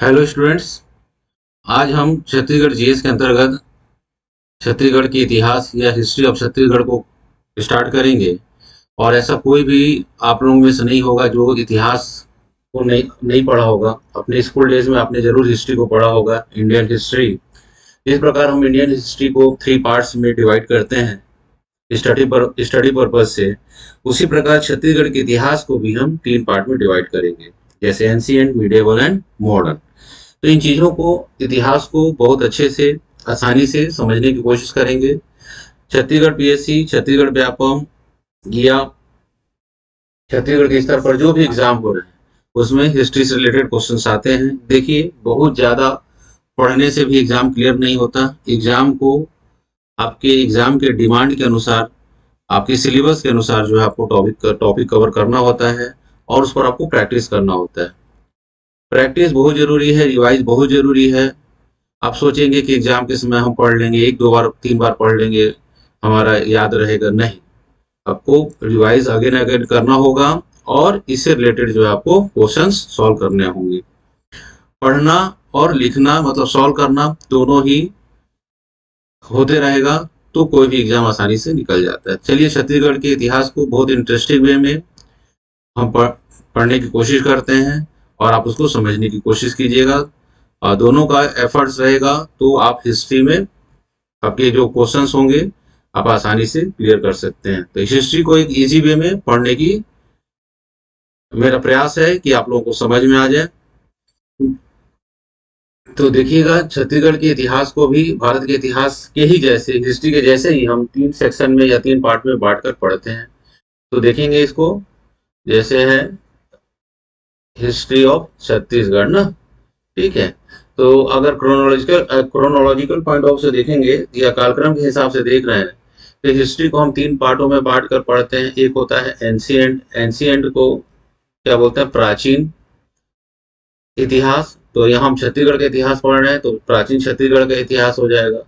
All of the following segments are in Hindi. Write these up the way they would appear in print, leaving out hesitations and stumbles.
Hello students. आज हम छत्तीसगढ़ जीएस के अंतर्गत छत्तीसगढ़ के इतिहास या हिस्ट्री ऑफ छत्तीसगढ़ को स्टार्ट करेंगे। और ऐसा कोई भी आप लोगों में से नहीं होगा जो इतिहास को नहीं नहीं पढ़ा होगा। अपने स्कूल डेज में आपने जरूर हिस्ट्री को पढ़ा होगा, इंडियन हिस्ट्री। इस प्रकार हम इंडियन हिस्ट्री को 3 पार्ट्स में डिवाइड करते हैं स्टडी पर्पज से। उसी प्रकार छत्तीसगढ़ के इतिहास को भी हम 3 पार्ट में डिवाइड करेंगे, जैसे एंशिएंट, मिडिएवल एंड मॉडर्न। तो इन चीज़ों को, इतिहास को बहुत अच्छे से, आसानी से समझने की कोशिश करेंगे। छत्तीसगढ़ पीएससी, छत्तीसगढ़ व्यापम या छत्तीसगढ़ के स्तर पर जो भी एग्जाम हो रहे हैं उसमें हिस्ट्री से रिलेटेड क्वेश्चंस आते हैं। देखिए, बहुत ज़्यादा पढ़ने से भी एग्जाम क्लियर नहीं होता। एग्जाम को आपके एग्जाम के डिमांड के अनुसार, आपके सिलेबस के अनुसार जो है आपको टॉपिक कवर करना होता है और उस पर आपको प्रैक्टिस करना होता है। प्रैक्टिस बहुत जरूरी है, रिवाइज बहुत जरूरी है। आप सोचेंगे कि एग्जाम के समय हम पढ़ लेंगे, 1 2 बार 3 बार पढ़ लेंगे, हमारा याद रहेगा, नहीं। आपको रिवाइज अगेन अगेन करना होगा और इससे रिलेटेड जो है आपको क्वेश्चंस सॉल्व करने होंगे। पढ़ना और लिखना मतलब सॉल्व करना दोनों ही होते रहेगा तो कोई भी एग्जाम आसानी से निकल जाता है। चलिए, छत्तीसगढ़ के इतिहास को बहुत इंटरेस्टिंग वे में हम पढ़ने की कोशिश करते हैं और आप उसको समझने की कोशिश कीजिएगा। और दोनों का एफर्ट्स रहेगा तो आप हिस्ट्री में आपके जो क्वेश्चंस होंगे आप आसानी से क्लियर कर सकते हैं। तो हिस्ट्री को एक इजी वे में पढ़ने की मेरा प्रयास है कि आप लोगों को समझ में आ जाए। तो देखिएगा, छत्तीसगढ़ के इतिहास को भी भारत के इतिहास के ही जैसे, हिस्ट्री के जैसे ही हम 3 सेक्शन में या 3 पार्ट में बांट कर पढ़ते हैं। तो देखेंगे इसको, जैसे है हिस्ट्री ऑफ छत्तीसगढ़ ना, ठीक है। तो अगर क्रोनोलॉजिकल पॉइंट ऑफ से देखेंगे या कालक्रम के हिसाब से देख रहे हैं तो हिस्ट्री को हम 3 पार्टों में बांट कर पढ़ते हैं। एक होता है एंशिएंट। एंशिएंट को क्या बोलते हैं? प्राचीन इतिहास। तो यहाँ हम छत्तीसगढ़ का इतिहास पढ़ रहे हैं तो प्राचीन छत्तीसगढ़ का इतिहास हो जाएगा।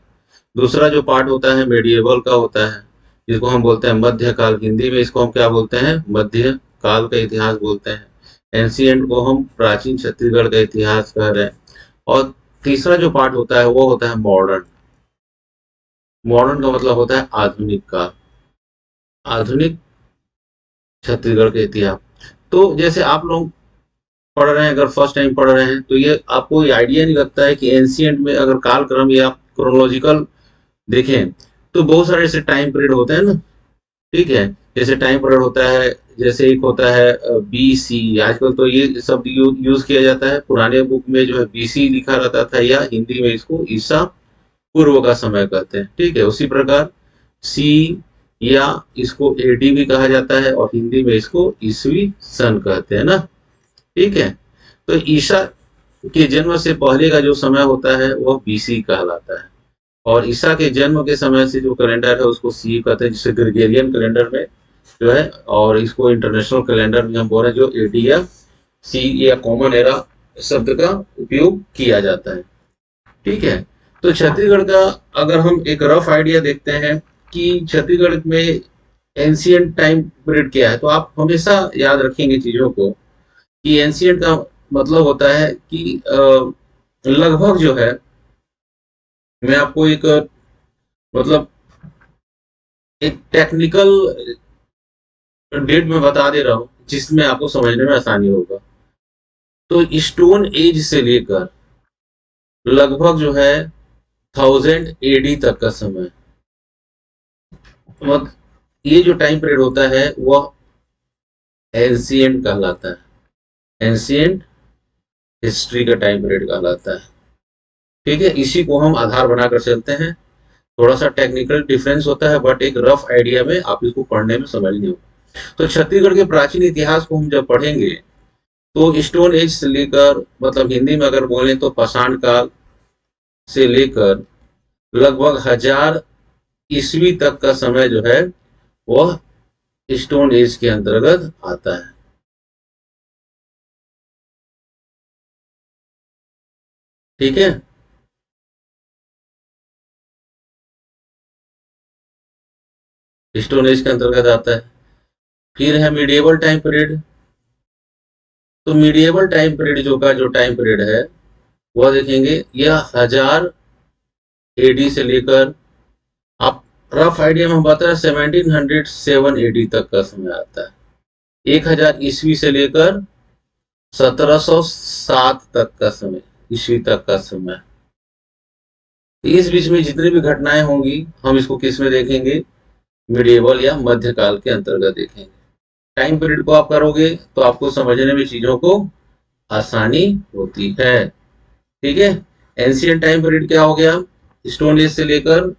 दूसरा जो पार्ट होता है मेडिएवल का होता है, जिसको हम बोलते हैं मध्यकाल। हिंदी में इसको हम क्या बोलते हैं? मध्य काल का इतिहास बोलते हैं। एंशिएंट को हम प्राचीन छत्तीसगढ़ का इतिहास कह रहे हैं। और तीसरा जो पार्ट होता है वो होता है मॉडर्न। मॉडर्न का मतलब होता है आधुनिक काल, आधुनिक छत्तीसगढ़ का इतिहास। तो जैसे आप लोग पढ़ रहे हैं, अगर फर्स्ट टाइम पढ़ रहे हैं तो ये आपको ये आइडिया नहीं लगता है कि एंशिएंट में अगर कालक्रम या क्रोनोलॉजिकल देखें तो बहुत सारे ऐसे टाइम पीरियड होते हैं ना, ठीक है। जैसे टाइम पीरियड होता है, जैसे एक होता है बीसी। आजकल तो ये शब्द यूज किया जाता है, पुराने बुक में जो है बीसी लिखा रहता था या हिंदी में इसको ईसा पूर्व का समय कहते हैं, ठीक है। उसी प्रकार सी या इसको एडी भी कहा जाता है और हिंदी में इसको ईसवी सन कहते हैं ना, ठीक है। तो ईसा के जन्म से पहले का जो समय होता है वह बीसी कहलाता है और ईसा के जन्म के समय से जो कैलेंडर है उसको सी कहते हैं, जिसे ग्रेगोरियन कैलेंडर में जो है, और इसको इंटरनेशनल कैलेंडर में हम बोल रहे हैं जो एडी या सी या कॉमन एरा शब्द का उपयोग किया जाता है, ठीक है। तो छत्तीसगढ़ का अगर हम एक रफ आइडिया देखते हैं कि छत्तीसगढ़ में एंशियंट टाइम पीरियड क्या है, तो आप हमेशा याद रखेंगे चीजों को कि एंशियंट का मतलब होता है कि लगभग जो है, मैं आपको एक मतलब एक टेक्निकल डेट में बता दे रहा हूँ जिसमें आपको समझने में आसानी होगा। तो स्टोन एज से लेकर लगभग जो है 1000 AD तक का समय, मतलब ये जो टाइम पीरियड होता है वह एंशियंट कहलाता है। एंशियंट हिस्ट्री का टाइम पीरियड कहलाता है, ठीक है। इसी को हम आधार बनाकर चलते हैं। थोड़ा सा टेक्निकल डिफरेंस होता है बट एक रफ आइडिया में आप इसको पढ़ने में समझनी होगी। तो छत्तीसगढ़ के प्राचीन इतिहास को हम जब पढ़ेंगे तो स्टोन एज से लेकर, मतलब हिंदी में अगर बोलें तो पाषाण काल से लेकर लगभग 1000 ईस्वी तक का समय जो है वह स्टोन एज के अंतर्गत आता है, ठीक है। स्टोन एज के अंतर्गत आता है। फिर है मीडिएवल टाइम पीरियड। तो मीडिएवल टाइम पीरियड जो टाइम पीरियड है वह देखेंगे यह 1000 एडी से लेकर, आप रफ आइडिया में हम बता रहे 1707 एडी तक का समय आता है। 1000 ईस्वी से लेकर 1707 तक का समय, ईस्वी तक का समय। इस बीच में जितनी भी घटनाएं होंगी हम इसको किस में देखेंगे, मिडिएवल या मध्यकाल के अंतर्गत देखेंगे। टाइम पीरियड को आप करोगे तो आपको समझने में चीजों को आसानी होती है। ठीक है, एंशियंट टाइम पीरियड क्या हो गया, स्टोन एज से लेकर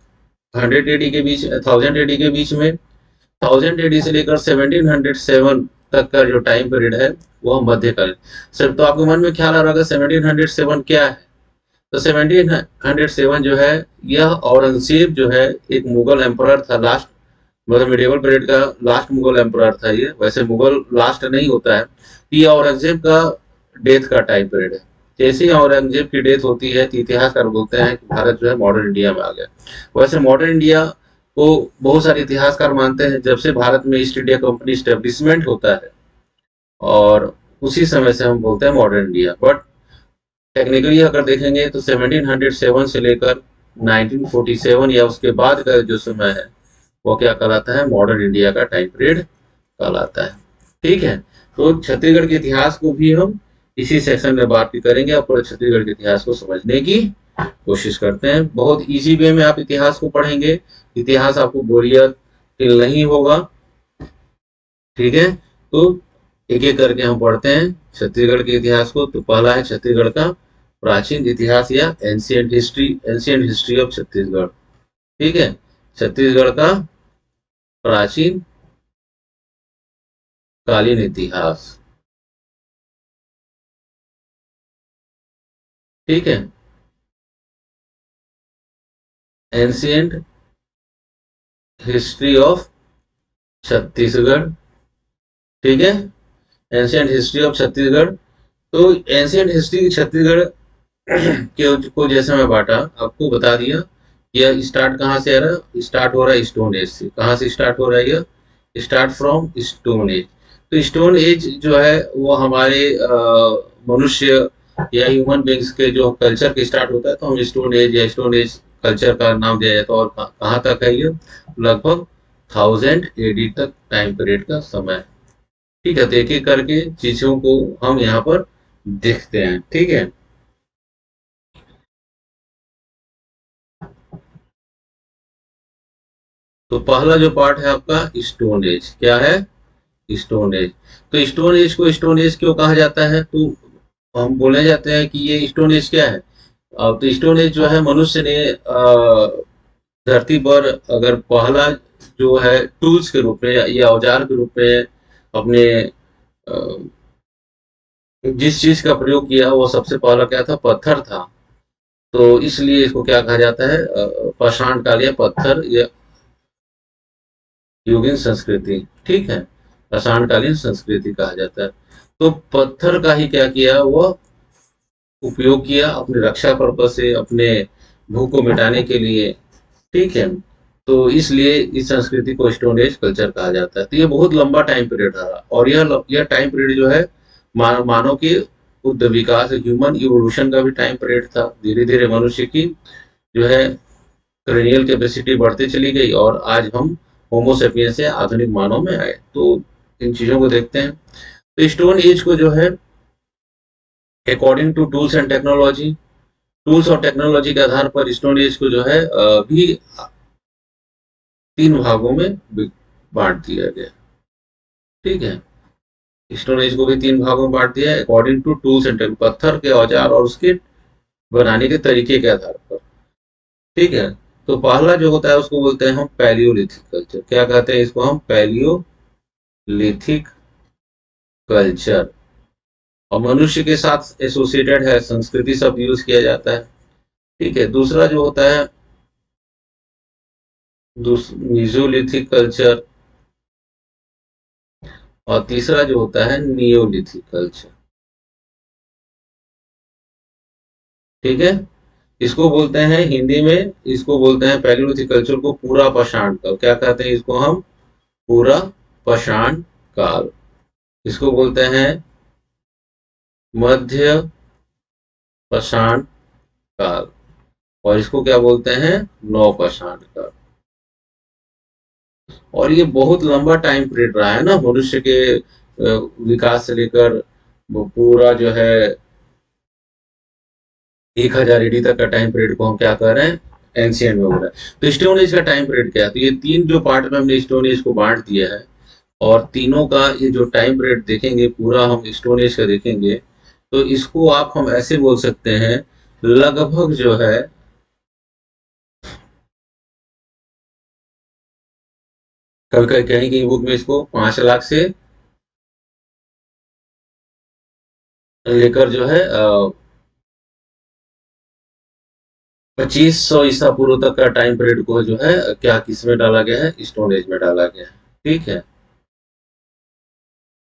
100 एडी के बीच, 1000 एडी के बीच में, 1000 एडी से लेकर 1707 तक का जो टाइम पीरियड है वह मध्यकाल। सर तो आपके मन में ख्याल आ रहा होगा 1707 क्या है। तो 1707 जो है यह औरंगजेब जो है एक मुगल एम्परर था, लास्ट मतलब मिडिवल पीरियड का लास्ट मुगल एम्परर था ये। वैसे मुगल लास्ट नहीं होता है, ये औरंगजेब का डेथ का टाइम पीरियड है। जैसे ही औरंगजेब की डेथ होती है तो इतिहासकार बोलते हैं कि भारत जो है मॉडर्न इंडिया में आ गया। वैसे मॉडर्न इंडिया को बहुत सारे इतिहासकार मानते हैं जब से भारत में ईस्ट इंडिया कंपनी स्टेब्लिशमेंट होता है, और उसी समय से हम बोलते हैं मॉडर्न इंडिया। बट टेक्निकली अगर देखेंगे तो 1707 से लेकर 1947 या उसके बाद का जो समय है वो क्या कहलाता है, मॉडर्न इंडिया का टाइम पीरियड कहलाता है। ठीक है, तो छत्तीसगढ़ के इतिहास को भी हम इसी सेक्शन में बात भी करेंगे और पूरे छत्तीसगढ़ के इतिहास को समझने की कोशिश करते हैं। बहुत इजी वे में आप इतिहास को पढ़ेंगे, इतिहास आपको बोरियत फील नहीं होगा। ठीक है, तो एक एक करके हम पढ़ते हैं छत्तीसगढ़ के इतिहास को। तो पहला है छत्तीसगढ़ का प्राचीन इतिहास या ancient history, ancient history of Chhattisgarh. ठीक है, छत्तीसगढ़ का प्राचीन कालीन इतिहास। ठीक है, एंशियंट हिस्ट्री ऑफ छत्तीसगढ़। ठीक है, एंशियंट हिस्ट्री ऑफ छत्तीसगढ़। तो एंशियंट हिस्ट्री छत्तीसगढ़ के को जैसे मैं बांटा आपको बता दिया, यह स्टार्ट कहाँ से आ रहा है, स्टार्ट हो रहा है स्टोन एज से। कहाँ से स्टार्ट हो रहा है, यह स्टार्ट फ्रॉम स्टोन एज। तो स्टोन एज जो है वो हमारे मनुष्य या ह्यूमन बींग्स के जो कल्चर के स्टार्ट होता है तो हम स्टोन एज या स्टोन एज कल्चर का नाम दिया जाता है। और कहाँ तक है ये, लगभग 1000 एडी तक टाइम पीरियड का समय। ठीक है, तो एक एक करके चीजों को हम यहाँ पर देखते हैं। ठीक है, तो पहला जो पार्ट है आपका स्टोन एज, क्या है, स्टोन एज। तो स्टोन एज को स्टोन एज क्यों कहा जाता है, तो हम बोले जाते हैं कि ये स्टोन एज क्या है। तो स्टोन एज जो है मनुष्य ने धरती पर अगर पहला जो है टूल्स के रूप में या औजार के रूप में अपने जिस चीज का प्रयोग किया वो सबसे पहला क्या था, पत्थर था। तो इसलिए इसको क्या कहा जाता है, पाषाण काल या पत्थर या युगीन संस्कृति। ठीक है, पाषाणकालीन संस्कृति कहा जाता है। तो पत्थर का ही क्या किया, वह उपयोग किया अपने रक्षा पर्पज से, अपने भूख को मिटाने के लिए। ठीक है, तो इसलिए इस संस्कृति को स्टोन एज कल्चर कहा जाता है। तो ये बहुत लंबा टाइम पीरियड रहा, और यह टाइम पीरियड जो है मानव के बुद्ध विकास, ह्यूमन इवोल्यूशन का भी टाइम पीरियड था। धीरे धीरे मनुष्य की जो है क्रेनियल कैपेसिटी बढ़ती चली गई और आज हम होमोसेपियंस से आधुनिक मानव में आए। तो इन चीजों को देखते हैं। तो स्टोन एज को जो है according to tools and technology, tools और टेक्नोलॉजी के आधार पर स्टोन एज को जो है भी 3 भागों में बांट दिया गया। ठीक है, स्टोन एज को भी 3 भागों में बांट दिया है अकॉर्डिंग टू टूल्स एंड पत्थर के औजार और उसके बनाने के तरीके के आधार पर। ठीक है, तो पहला जो होता है उसको बोलते हैं हम पैलियोलिथिक कल्चर। क्या कहते हैं इसको हम, पैलियोलिथिक कल्चर। और मनुष्य के साथ एसोसिएटेड है, संस्कृति शब्द यूज किया जाता है। ठीक है, दूसरा जो होता है मीजोलिथिक कल्चर, और तीसरा जो होता है नियोलिथिक कल्चर। ठीक है, इसको बोलते हैं हिंदी में, इसको बोलते हैं पैलियोलिथिक कल्चर को पूरा पाषाण काल। क्या कहते हैं इसको हम, पूरा पाषाण काल। इसको बोलते हैं मध्य पाषाण काल, और इसको क्या बोलते हैं, नवपाषाण काल। और ये बहुत लंबा टाइम पीरियड रहा है ना मनुष्य के विकास से लेकर वो पूरा जो है 1000 AD तक का टाइम पीरियड को हम क्या कर रहे हैं, एंशियंट में हो रहा है। तो स्टोन एज का टाइम पीरियड क्या है, तो ये तीन जो पार्ट में हमने स्टोन एज को बांट दिया है, और तीनों का ये जो टाइम पीरियड देखेंगे पूरा हम स्टोन एज का देखेंगे, तो इसको आप हम ऐसे बोल सकते हैं, लगभग जो है कल कहीं कहीं बुक में इसको 5 लाख से लेकर जो है 2500 ईसा पूर्व तक का टाइम पीरियड को जो है क्या किस में डाला गया है, स्टोन एज में डाला गया है। ठीक है,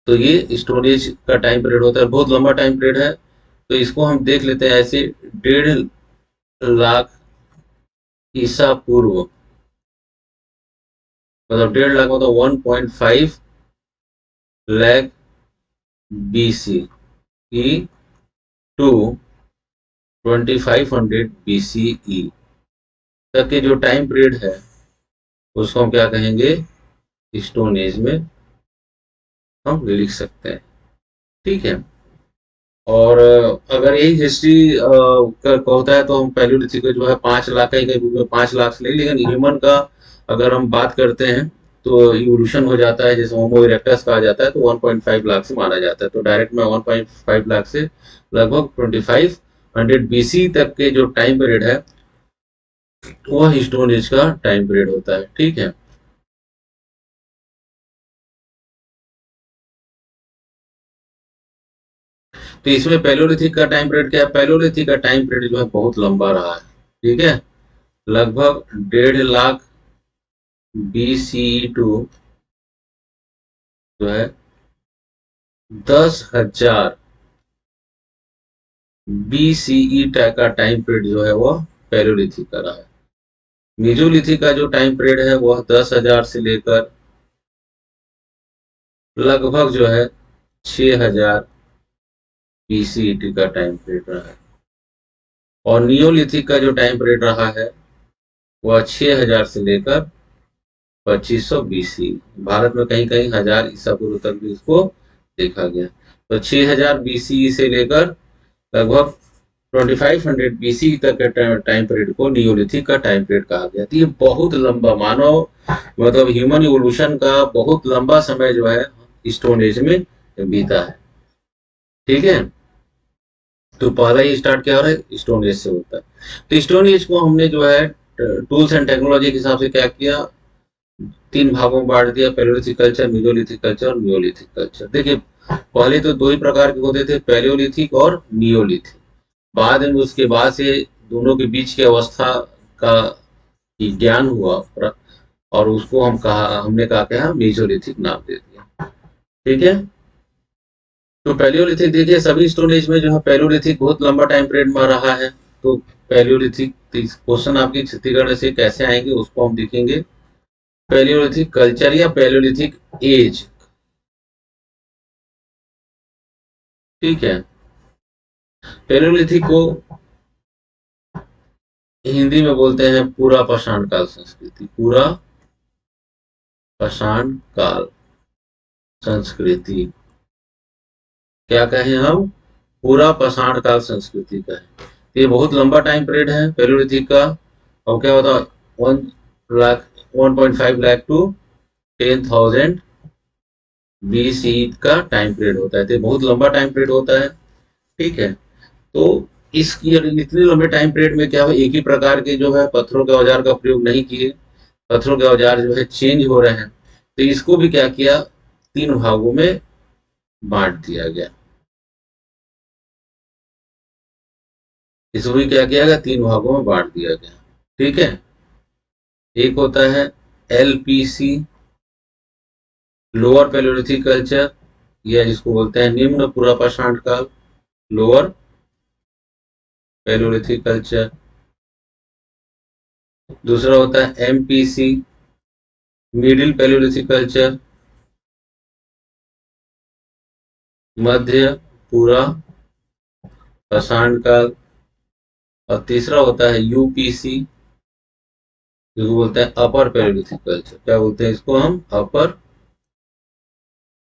तो ये स्टोन एज का टाइम पीरियड होता है, बहुत लंबा टाइम पीरियड है। तो इसको हम देख लेते हैं ऐसे, 1.5 लाख ईसा पूर्व, मतलब 1.5 लाख मतलब 1.5 lakh BC E to 2500 BCE तक के जो टाइम पीरियड है उसको हम क्या कहेंगे, स्टोन एज में हम लिख सकते हैं। ठीक है, और अगर यही हिस्ट्री का होता है तो हम पैलियोलिथिक का जो है 5 लाख, कहीं कहीं बुक में 5 लाख से, लेकिन ह्यूमन का अगर हम बात करते हैं तो इवोल्यूशन हो जाता है, जैसे होमो इरेक्टस कहा जाता है, तो 1.5 लाख से माना जाता है। तो डायरेक्ट में 1.5 लाख से लगभग 2500 BC तक के जो टाइम पीरियड है वह स्टोन एज का टाइम पीरियड होता है। ठीक है, तो इसमें पैलियोलिथिक का टाइम पीरियड क्या है, पैलियोलिथिक का टाइम पीरियड जो है बहुत लंबा रहा है। ठीक है, लगभग 1.5 लाख BCE टू जो है 10,000 BCE का टाइम पीरियड जो है वह पैलियोलिथिक का रहा है। मीजोलिथिक का जो टाइम पीरियड है वह 10,000 से लेकर लगभग जो है 6,000 BCE का टाइम पीरियड रहा है। और नियोलिथिक का जो टाइम पीरियड रहा है वह 6,000 से लेकर 2500 BC, भारत में कहीं कहीं 1000 ईसा पूर्व तक भी इसको देखा गया। तो 6000 BCE से लेकर लगभग 2500 BC तक के टाइम पीरियड को नियोलिथिक का टाइम पीरियड कहा गया। तो ये बहुत लंबा, मानव मतलब ह्यूमन इवोल्यूशन का बहुत लंबा समय जो है स्टोन एज में बीता है। ठीक है, तो पहला ही स्टार्ट क्या हो रहा है, स्टोन एज से होता है। तो स्टोन एज को हमने जो है टूल्स एंड टेक्नोलॉजी के हिसाब से क्या किया, तीन भागों में बांट दिया, पैलियोलिथिक कल्चर, मीजोलिथिक कल्चर और नियोलिथिक कल्चर। देखिए पहले तो दो ही प्रकार के होते थे, पैलियोलिथिक और नियोलिथिक। बाद में उसके बाद से दोनों के बीच की अवस्था का ज्ञान हुआ, और उसको हमने कहा क्या, मेसोलिथिक नाम दे दिया। ठीक है, तो पैलियोलिथिक देखिए सभी स्टोन एज में जो है पैलियोलिथिक बहुत लंबा टाइम पीरियड में रहा है। तो पैलियोलिथिक क्वेश्चन आपकी छत्तीसगढ़ से कैसे आएंगे उसको हम देखेंगे। पैलियोलिथिक कल्चर या पैलियोलिथिक एज। ठीक है, पैलियोलिथिक को हिंदी में बोलते हैं पूरा पाषाण काल संस्कृति, पूरा पाषाण काल संस्कृति। क्या कहें हम, पूरा पाषाण काल संस्कृति का है। ये बहुत लंबा टाइम पीरियड है पैलियोलिथिक का। और क्या होता है, 1 लाख 1.5 लाख टू 10,000 BC का टाइम पीरियड होता है। तो बहुत लंबा टाइम पीरियड होता है। ठीक है, तो इसकी इतने लंबे टाइम पीरियड में क्या हो, एक ही प्रकार के जो है पत्थरों के औजार का प्रयोग नहीं किए, पत्थरों के औजार जो है चेंज हो रहे हैं। तो इसको भी क्या किया, तीन भागों में बांट दिया गया। इसको भी क्या किया गया, तीन भागों में बांट दिया गया। ठीक है, एक होता है LPC, लोअर पैलियोलिथिक कल्चर, या जिसको बोलते हैं निम्न पूरा पाषाण काल, लोअर पैलियोलिथिक कल्चर। दूसरा होता है MPC, मिडिल पैलियोलिथिक कल्चर, मध्य पूरा पाषाण काल। और तीसरा होता है यूपीसी, जिसको बोलते हैं अपर पैलियोलिथिक कल्चर। क्या बोलते हैं इसको हम? अपर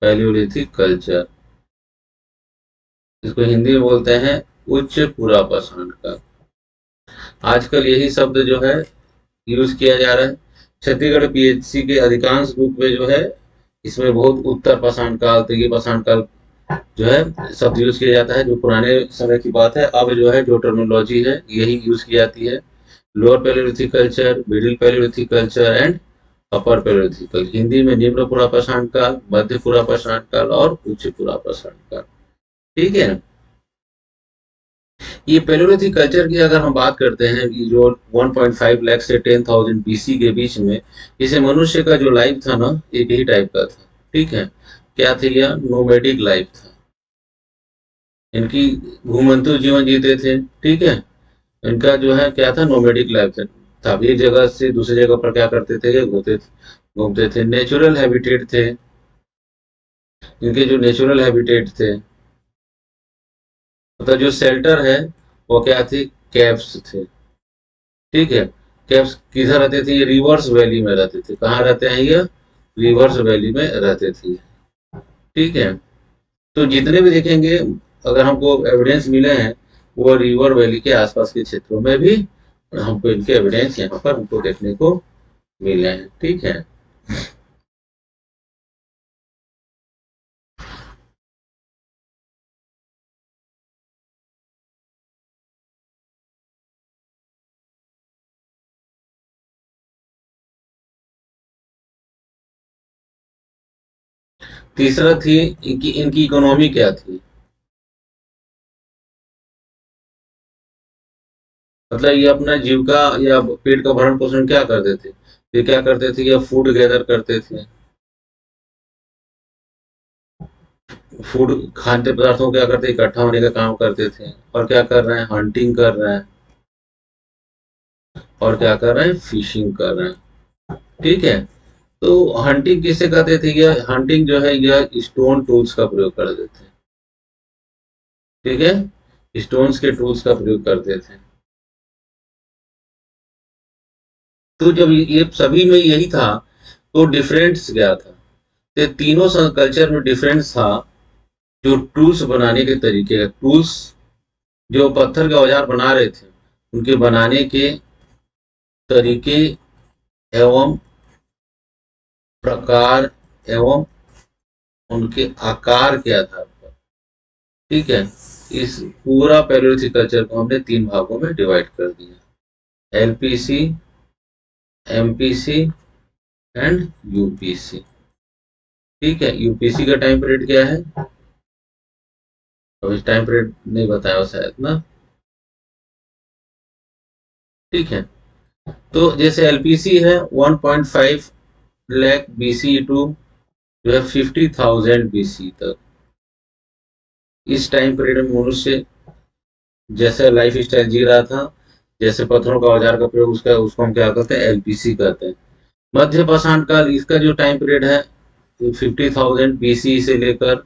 पैलियोलिथिक कल्चर। इसको हिंदी में बोलते हैं उच्च पुरापाषाण काल। आजकल यही शब्द जो है यूज किया जा रहा है। छत्तीसगढ़ पीएचसी के अधिकांश बुक में जो है इसमें बहुत उत्तर पाषाण काल, तृतीय पाषाण काल जो है शब्द यूज किया जाता है, जो पुराने समय की बात है। अब जो है जो टर्मिनोलॉजी है यही यूज की जाती है। Lower Palaeolithic culture, middle Palaeolithic culture and upper Palaeolithic culture. Hindi में निम्न पुरापाषाण काल, मध्य पुरापाषाण काल और उच्च पुरापाषाण काल। ठीक है। ये पैलियोलिथिक कल्चर की अगर हम बात करते हैं कि जो 1.5 लाख से 10,000 बीसी के बीच में, इसे मनुष्य का जो लाइफ था ना एक ही टाइप का था। ठीक है। क्या था? यह नोमैडिक लाइफ था। इनकी घूमंतु जीवन जीते थे। ठीक है। इनका जो है क्या था? नोमैडिक लाइफ था। एक जगह से दूसरी जगह पर क्या करते थे? घूमते थे। नेचुरल हैबिटेट थे। इनके जो नेचुरल हैबिटेट थे, मतलब जो शेल्टर है वो क्या थे? कैव्स थे। ठीक है। कैव्स किधर रहते थे? ये रिवर्स वैली में रहते थे। कहाँ रहते हैं ये? रिवर्स वैली में रहते थे। ठीक है। तो जितने भी देखेंगे, अगर हमको एविडेंस मिले हैं वो रिवर वैली के आसपास के क्षेत्रों में भी हमको इनके एविडेंस यहाँ पर हमको देखने को मिले हैं। ठीक है। तीसरा थी इनकी इकोनॉमी क्या थी? मतलब ये अपना जीविका या पेट का भरण पोषण क्या करते थे? ये क्या करते थे? ये फूड गैदर करते थे। फूड खाद्य पदार्थों को क्या करते? इकट्ठा होने का काम करते थे। और क्या कर रहे हैं? हंटिंग कर रहे हैं। और क्या कर रहे हैं? फिशिंग कर रहे हैं। ठीक है। तो हंटिंग किसे कहते थे? यह हंटिंग जो है यह स्टोन टूल्स का प्रयोग करते थे। ठीक है। स्टोन्स के टूल्स का प्रयोग करते थे। तो जब ये सभी में यही था तो डिफरेंस क्या था? तो तीनों कल्चर में डिफरेंस था जो टूल्स बनाने के तरीके। टूल्स जो पत्थर के औजार बना रहे थे उनके बनाने के तरीके एवं प्रकार एवं उनके आकार के आधार पर। ठीक है। इस पूरा पैलियोलिथिक कल्चर को हमने 3 भागों में डिवाइड कर दिया: एलपीसी, एमपीसी एंड यूपीसी। ठीक है। यूपीसी का टाइम पीरियड क्या है? अब इस टाइम पीरियड नहीं बताया शायद ना। ठीक है। तो जैसे एलपीसी है 1.5 लाख बीसी टू जो है 50,000 बीसी तक। इस टाइम पीरियड में मनुष्य जैसे लाइफ स्टाइल जी रहा था, जैसे पत्थरों का औजार का प्रयोग, उसको हम क्या कहते हैं? एलपीसी कहते हैं। मध्य पाषाण काल, इसका जो टाइम पीरियड है 50,000 बीसी से लेकर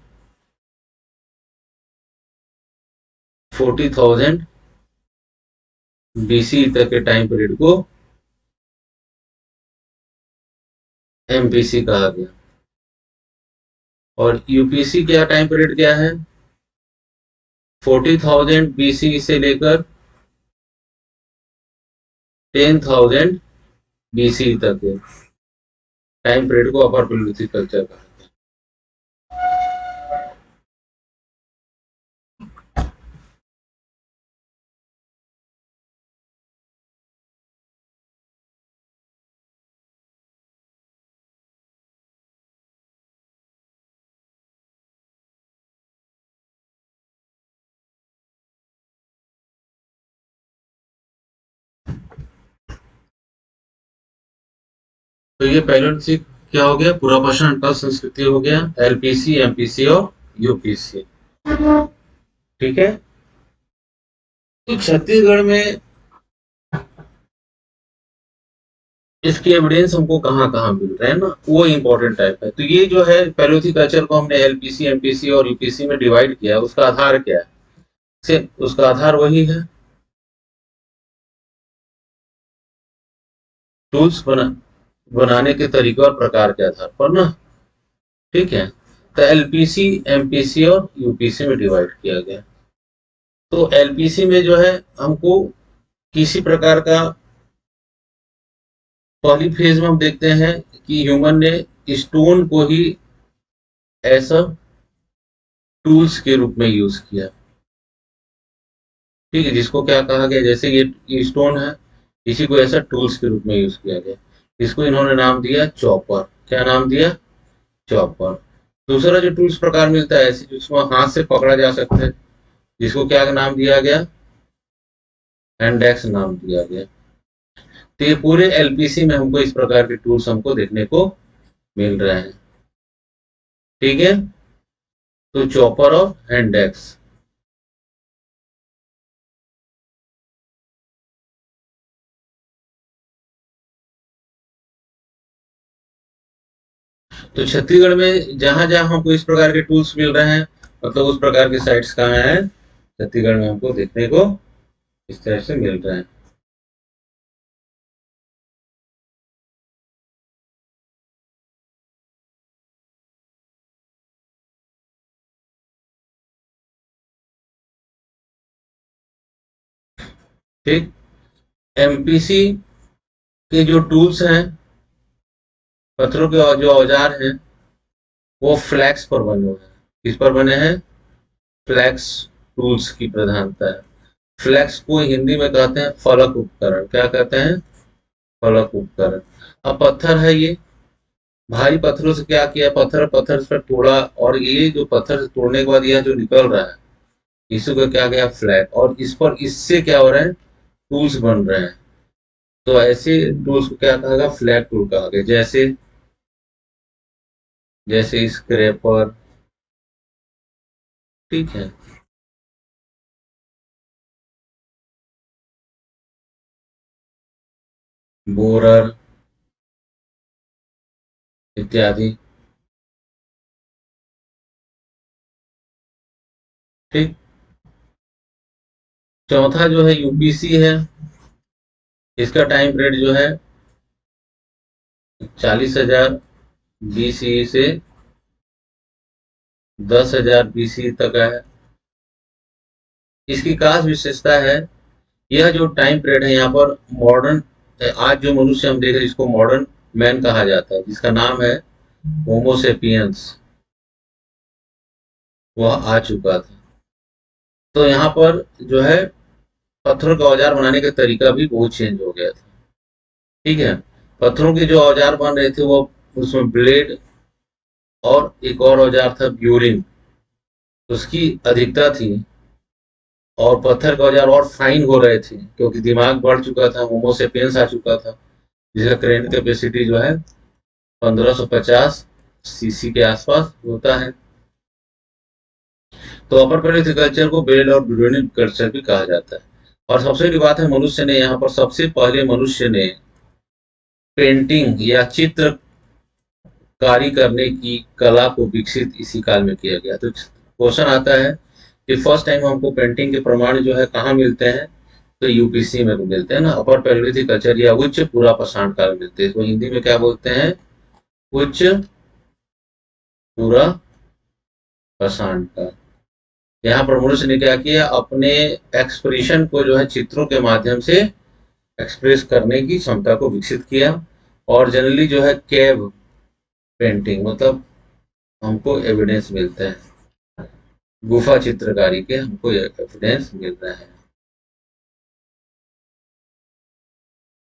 40,000 बीसी तक के टाइम पीरियड को एमपीसी कहा गया। और यूपीसी क्या टाइम पीरियड क्या है? 40,000 बीसी से लेकर 10,000 बीसी तक के टाइम पीरियड को अपर पैलियोलिथिक कल्चर कहा। तो ये पैलियोलिथिक क्या हो गया? पूरा पाषाण काल संस्कृति हो गया, एलपीसी, एमपीसी और यूपीसी। ठीक है। तो छत्तीसगढ़ में इसके एविडेंस हमको कहाँ कहाँ मिल रहे हैं ना, वो इंपॉर्टेंट टाइप है। तो ये जो है पैलियोलिथिक कल्चर को हमने एलपीसी, एमपीसी और यूपीसी में डिवाइड किया, उसका आधार क्या है? से उसका आधार वही है टूल्स बनाने के तरीके और प्रकार के आधार पर ना, ठीक है। तो एलपीसी, एमपीसी और यूपीसी में डिवाइड किया गया। तो एलपीसी में जो है हमको किसी प्रकार का, पहली फेज में हम देखते हैं कि ह्यूमन ने स्टोन को ही ऐसा टूल्स के रूप में यूज किया, ठीक है, जिसको क्या कहा गया, जैसे ये स्टोन है, इसी को ऐसा टूल्स के रूप में यूज किया गया। इसको इन्होंने नाम दिया चॉपर। क्या नाम दिया? चॉपर। दूसरा जो टूल्स प्रकार मिलता है ऐसे जिसको हाथ से पकड़ा जा सकता है, जिसको क्या नाम दिया गया? हैंड एक्स नाम दिया गया। तो ये पूरे एलपीसी में हमको इस प्रकार के टूल्स हमको देखने को मिल रहे हैं, ठीक है। तो चॉपर और हैंड एक्स। तो छत्तीसगढ़ में जहां जहां हमको इस प्रकार के टूल्स मिल रहे हैं, मतलब उस प्रकार के साइट्स कहाँ हैं? छत्तीसगढ़ में हमको देखने को इस तरह से मिल रहे हैं। ठीक। एमपीसी के जो टूल्स हैं, पत्थरों के जो औजार हैं, वो फ्लैक्स पर बने हुए हैं। किस पर बने हैं? फ्लैक्स टूल्स की प्रधानता है। फ्लैक्स को हिंदी में कहते हैं फलक उपकरण। क्या कहते हैं? फलक उपकरण। अब पत्थर है ये, भारी पत्थरों से क्या किया, पत्थर पत्थर पर तोड़ा, और ये जो पत्थर से तोड़ने के बाद यह जो निकल रहा है, इसी को क्या गया? फ्लैग। और इस पर इससे क्या हो रहा है? टूल्स बन रहे हैं। तो ऐसे टूल्स को क्या कहा गया? फ्लैग टूल कहा गया। जैसे जैसे स्क्रैपर, ठीक है, बोरर इत्यादि, ठीक। चौथा जो है यूपीसी है। इसका टाइम पीरियड जो है 40,000 बीसी से 10,000 बीसी तक है। इसकी खास विशेषता है, यह जो टाइम पीरियड है यहाँ पर मॉडर्न, आज जो मनुष्य हम देख रहे हैं इसको मॉडर्न मैन कहा जाता है, जिसका नाम है होमोसेपियंस, वह आ चुका था। तो यहाँ पर जो है पत्थरों का औजार बनाने का तरीका भी बहुत चेंज हो गया था, ठीक है। पत्थरों के जो औजार बन रहे थे वो, उसमें ब्लेड और एक और औजार था ब्यूरिन, उसकी अधिकता थी। और पत्थर का औजार और फाइन हो रहे थे क्योंकि दिमाग बढ़ चुका था, होमोसेपियंस आ चुका था, जिसका क्रेन कैपेसिटी जो है 1550 सीसी के आसपास होता है। तो अपर पैलेथ कल्चर को बेल और ब्यूरोनिक कल्चर भी कहा जाता है। और सबसे बड़ी बात है, मनुष्य ने यहाँ पर सबसे पहले मनुष्य ने पेंटिंग या चित्रकारी करने की कला को विकसित इसी काल में किया गया। तो क्वेश्चन आता है कि फर्स्ट टाइम हमको पेंटिंग के प्रमाण जो है कहाँ मिलते हैं? तो यूपीसी में मिलते हैं ना, अपर पैलेolithic कल्चर या उच्च पूरा पाषाण काल में मिलते हैं। तो हिंदी में क्या बोलते हैं? उच्च पूरा पाषाण काल। यहाँ पर मनुष्य ने क्या किया? अपने एक्सप्रेशन को जो है चित्रों के माध्यम से एक्सप्रेस करने की क्षमता को विकसित किया। और जनरली जो है केव पेंटिंग, मतलब हमको एविडेंस मिलते हैं, गुफा चित्रकारी के हमको एविडेंस मिल रहे हैं,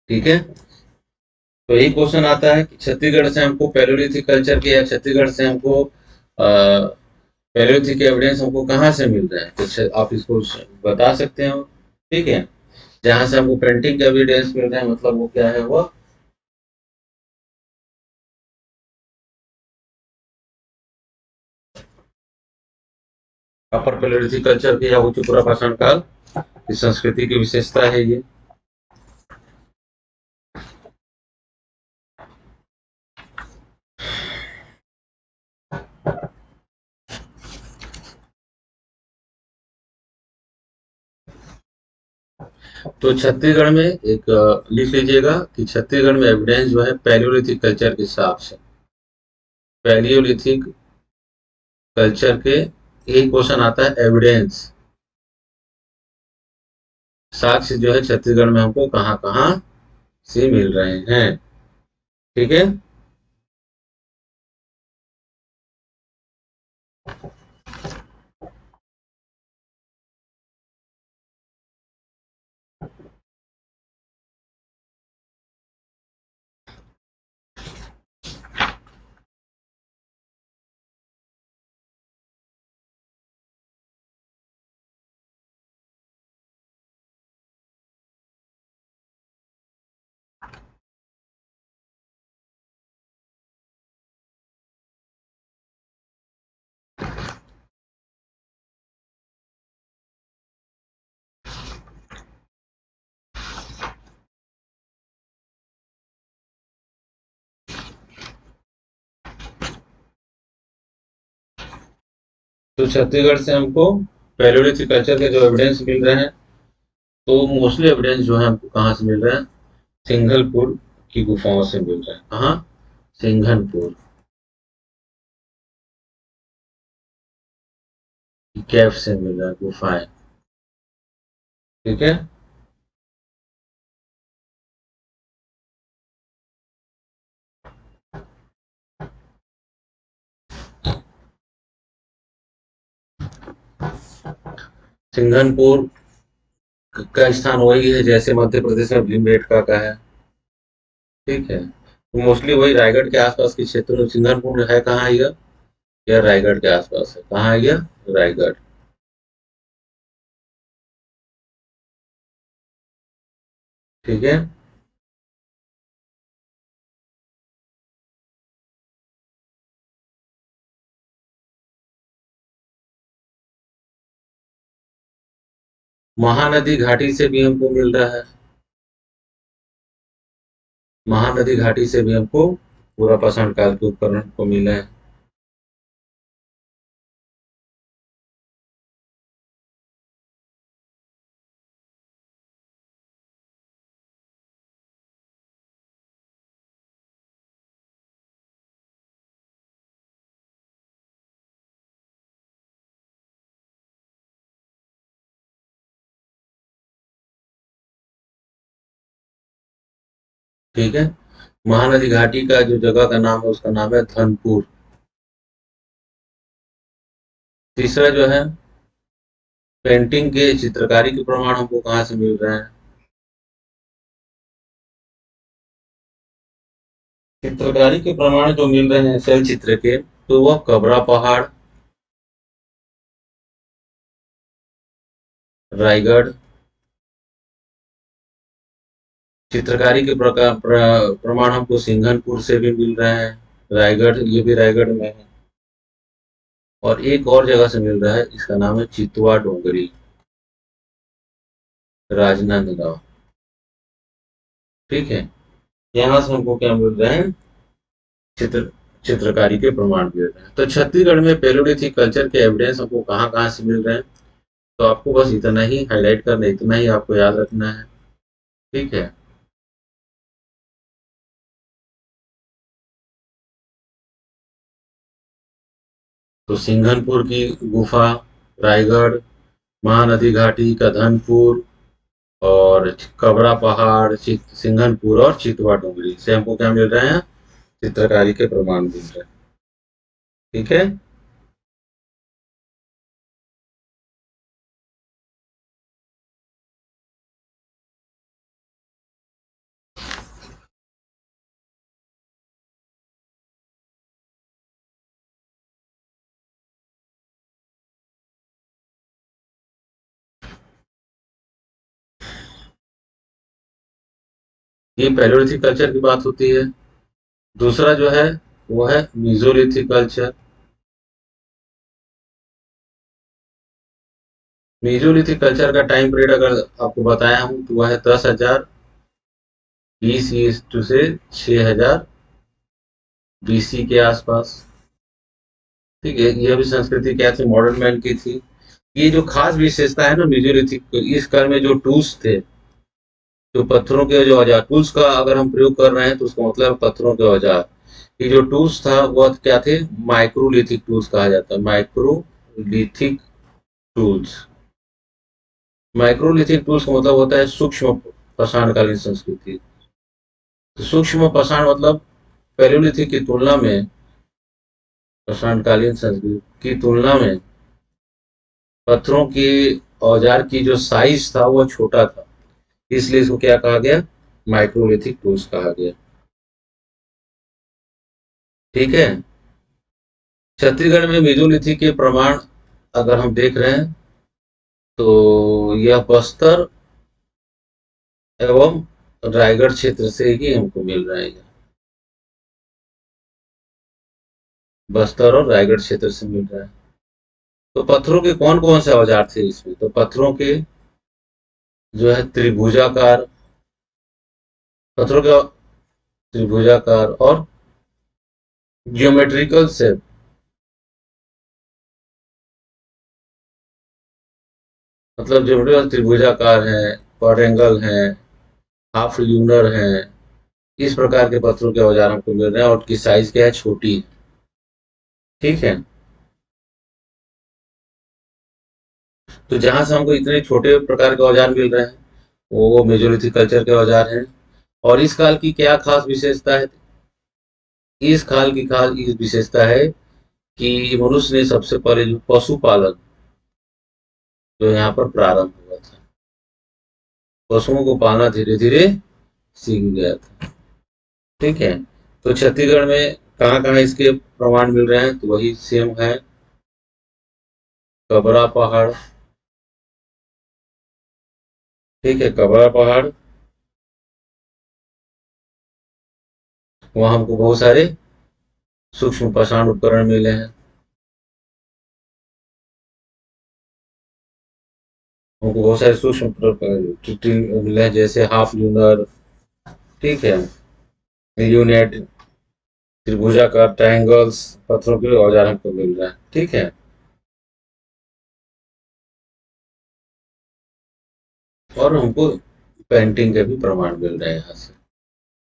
ठीक है। तो यही क्वेश्चन आता है कि छत्तीसगढ़ से हमको पैलोलिथिक कल्चर के या छत्तीसगढ़ से हमको पैलोलिथिक एविडेंस हमको कहाँ से मिल रहे हैं? तो आप इसको बता सकते हो, ठीक है। जहां से हमको पेंटिंग के एविडेंस मिल रहे हैं, मतलब वो क्या है? वो अपर पैलेolithic कल्चर के या उच्च पूरा पाषाण काल की संस्कृति की विशेषता है ये। तो छत्तीसगढ़ में एक लिख लीजिएगा कि छत्तीसगढ़ में एविडेंस जो है पैलियोलिथिक कल्चर के हिसाब से, पैलियोलिथिक कल्चर के एक क्वेश्चन आता है एविडेंस, साक्ष्य जो है छत्तीसगढ़ में हमको कहाँ कहाँ से मिल रहे हैं। ठीक है। तो छत्तीसगढ़ से हमको पैलियोलिथिक कल्चर के जो एविडेंस मिल रहे हैं, तो मोस्टली एविडेंस जो है हमको कहाँ से मिल रहा है, सिंघलपुर की गुफाओं से मिल रहा है। कहाँ? सिंघनपुर की कैफ से मिल रहा है, गुफाएं। ठीक है। सिंघनपुर का स्थान वही है जैसे मध्य प्रदेश में भीमबेटका का है। ठीक है। तो मोस्टली वही रायगढ़ के आसपास के क्षेत्र में सिंघनपुर है। कहाँ है यह रायगढ़ के आसपास है। कहाँ है यह? रायगढ़। ठीक है। महानदी घाटी से भी हमको मिल रहा है। महानदी घाटी से भी हमको पूरा पाषाण काल के उपकरण को मिला है। ठीक है। महानदी घाटी का जो जगह का नाम है उसका नाम है धनपुर। तीसरा जो है, पेंटिंग के चित्रकारी के प्रमाण हमको कहाँ से मिल रहे हैं? चित्रकारी के प्रमाण जो मिल रहे हैं शैल चित्र के, तो वह कबरा पहाड़, रायगढ़। चित्रकारी के प्रमाण हमको सिंघनपुर से भी मिल रहे हैं, रायगढ़, ये भी रायगढ़ में है। और एक और जगह से मिल रहा है, इसका नाम है चितवा डोंगरी, राजनांदगांव। ठीक है। यहाँ से हमको क्या मिल रहे हैं? चित्र चित्रकारी के प्रमाण मिल रहे हैं। तो छत्तीसगढ़ में पैलियोलिथिक कल्चर के एविडेंस हमको कहाँ कहाँ से मिल रहे हैं, तो आपको बस इतना ही हाईलाइट करना, इतना ही आपको याद रखना है। ठीक है। तो सिंघनपुर की गुफा, रायगढ़, महानदी घाटी का धनपुर, और कबरा पहाड़, सिंघनपुर और चितवा डोंगरी से हमको क्या मिल रहे हैं? चित्रकारी के प्रमाण मिल रहे हैं। ठीक है। ये पैलियोलिथिक कल्चर की बात होती है। दूसरा जो है वो है मीजोलिथिक कल्चर। मीजोलिथिक कल्चर का टाइम पीरियड अगर आपको बताया हूं तो वह है 10,000 BC से 6,000 BC के आसपास। ठीक है। यह भी संस्कृति क्या थी? मॉडर्न मैन की थी। ये जो खास विशेषता है ना मीजोलिथिक, इस काल में जो टूल्स थे, जो पत्थरों के जो औजार टूल्स का अगर हम प्रयोग कर रहे हैं तो उसका मतलब पत्थरों के औजार। ये जो टूल्स था वह क्या थे, माइक्रोलिथिक टूल्स कहा जाता है, माइक्रोलिथिक टूल्स। माइक्रोलिथिक टूल्स का मतलब होता है सूक्ष्म पाषाणकालीन संस्कृति। तो सूक्ष्म पाषाण मतलब पैलियोलिथिक की तुलना में, पाषाणकालीन संस्कृति की तुलना में पत्थरों के औजार की जो साइज था वो छोटा था, इसलिए इसको क्या कहा गया, माइक्रोलिथिक टूल्स कहा गया। ठीक है। छत्तीसगढ़ में मेसोलिथिक के प्रमाण अगर हम देख रहे हैं तो यह बस्तर एवं रायगढ़ क्षेत्र से ही हमको मिल रहा है। बस्तर और रायगढ़ क्षेत्र से मिल रहा है। तो पत्थरों के कौन कौन से औजार थे इसमें, तो पत्थरों के जो है त्रिभुजाकार, पत्थरों का त्रिभुजाकार और जियोमेट्रिकल शेप, मतलब ज्योमेट्रिकल त्रिभुजाकार है, क्वाड्रेंगल है, हाफ ल्यूनर है, इस प्रकार के पत्थरों के औजार हमको मिल रहे हैं और उनकी साइज क्या है, छोटी है। ठीक है। तो जहां से हमको इतने छोटे प्रकार के औजार मिल रहे हैं वो मेसोलिथिक कल्चर के औजार हैं। और इस काल की क्या खास विशेषता है, इस काल की खास विशेषता है कि मनुष्य ने सबसे पहले जो पशुपालन जो यहाँ पर प्रारंभ हुआ था, पशुओं को पालना धीरे धीरे सीख गया था। ठीक है। तो छत्तीसगढ़ में कहाँ कहाँ इसके प्रमाण मिल रहे हैं, तो वही सेम है, कबरा पहाड़। ठीक है, कबरा पहाड़, वहां हमको बहुत सारे सूक्ष्म पाषाण उपकरण मिले हैं, हमको बहुत सारे सूक्ष्म मिले हैं, जैसे हाफ ल्यूनर, ठीक है, यूनिट, त्रिभुजाकार, ट्रायंगल्स, पत्थरों के औजार हमको मिल रहा है। ठीक है। और हमको पेंटिंग के भी प्रमाण मिल रहे हैं यहाँ से,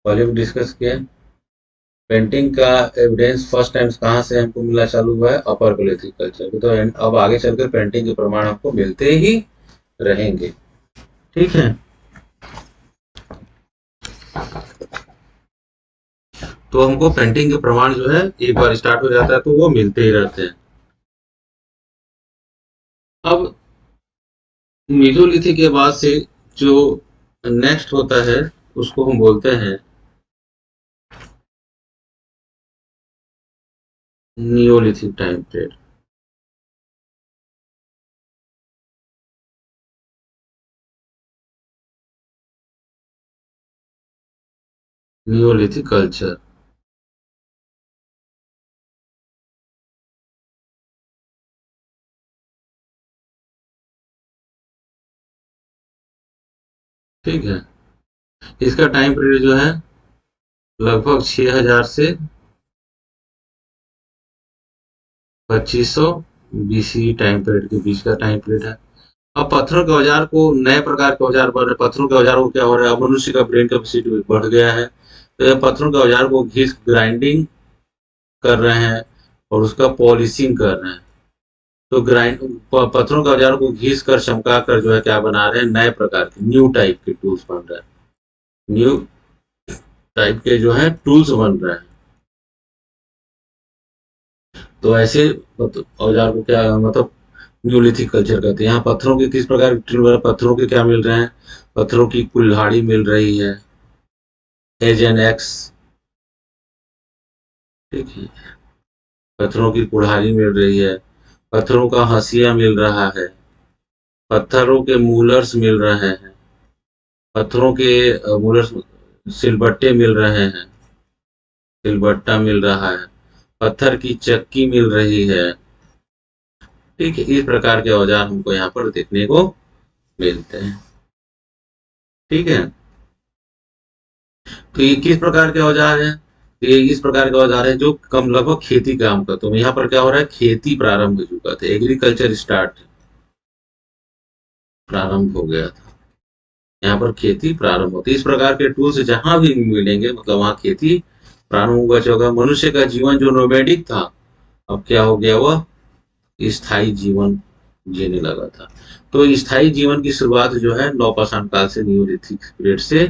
पहले भी डिस्कस किया। पेंटिंग का एविडेंस फर्स्ट टाइम कहाँ से हमको मिलना चालू हुआ है, अपर कोलिथिक कल्चर के। तो अब आगे चलकर पेंटिंग के प्रमाण हमको मिलते ही रहेंगे। ठीक है। तो हमको पेंटिंग के प्रमाण जो है एक बार स्टार्ट हो जाता है तो वो मिलते ही रहते हैं। अब मेसोलिथिक के बाद से जो नेक्स्ट होता है उसको हम बोलते हैं Neolithic time period. Neolithic culture. ठीक है। इसका टाइम पीरियड जो है लगभग 6000 से 2500 बीसी टाइम पीरियड के बीच का टाइम पीरियड है। अब पत्थरों के औजार को नए प्रकार के औजार बन रहे, पत्थरों के औजारों को क्या हो रहा है, अब मनुष्य का ब्रेन कैपेसिटी बढ़ गया है, तो ये पत्थरों के औजार को घिस ग्राइंडिंग कर रहे हैं और उसका पॉलिशिंग कर रहे हैं। तो पत्थरों के औजारों को घिस कर चमका कर जो है क्या बना रहे हैं, नए प्रकार के न्यू टाइप के टूल्स बन रहे हैं, न्यू टाइप के जो है टूल्स बन रहे हैं। तो ऐसे औजार को क्या मतलब न्यूलिथिक कल्चर कहते हैं। यहाँ पत्थरों के किस प्रकार के पत्थरों के क्या मिल रहे हैं, पत्थरों की कुल्हाड़ी मिल रही है, एज एन एक्स। ठीक है, पत्थरों की कुल्हाड़ी मिल रही है, पत्थरों का हंसिया मिल रहा है, पत्थरों के मूलर्स मिल रहे हैं, पत्थरों के मूलर्स, सिलबट्टे मिल रहे हैं, सिलबट्टा मिल रहा है, पत्थर की चक्की मिल रही है। ठीक है, इस प्रकार के औजार हमको यहाँ पर देखने को मिलते हैं। ठीक है। तो ये किस प्रकार के औजार हैं, तो ये इस प्रकार के औजार हैं जो कम लगभग खेती काम करते हैं। यहाँ पर क्या हो रहा है, खेती प्रारंभ हो चुका था, एग्रीकल्चर स्टार्ट प्रारंभ हो गया था। यहाँ पर खेती प्रारंभ होती है। इस प्रकार के टूल्स जहां भी मिलेंगे मतलब वहां खेती प्रारंभ होगा। मनुष्य का जीवन जो नोमैडिक था, अब क्या हो गया, वह स्थायी जीवन जीने लगा था। तो स्थायी जीवन की शुरुआत जो है नवपाषाण काल से, न्यूलिथिक पीरियड से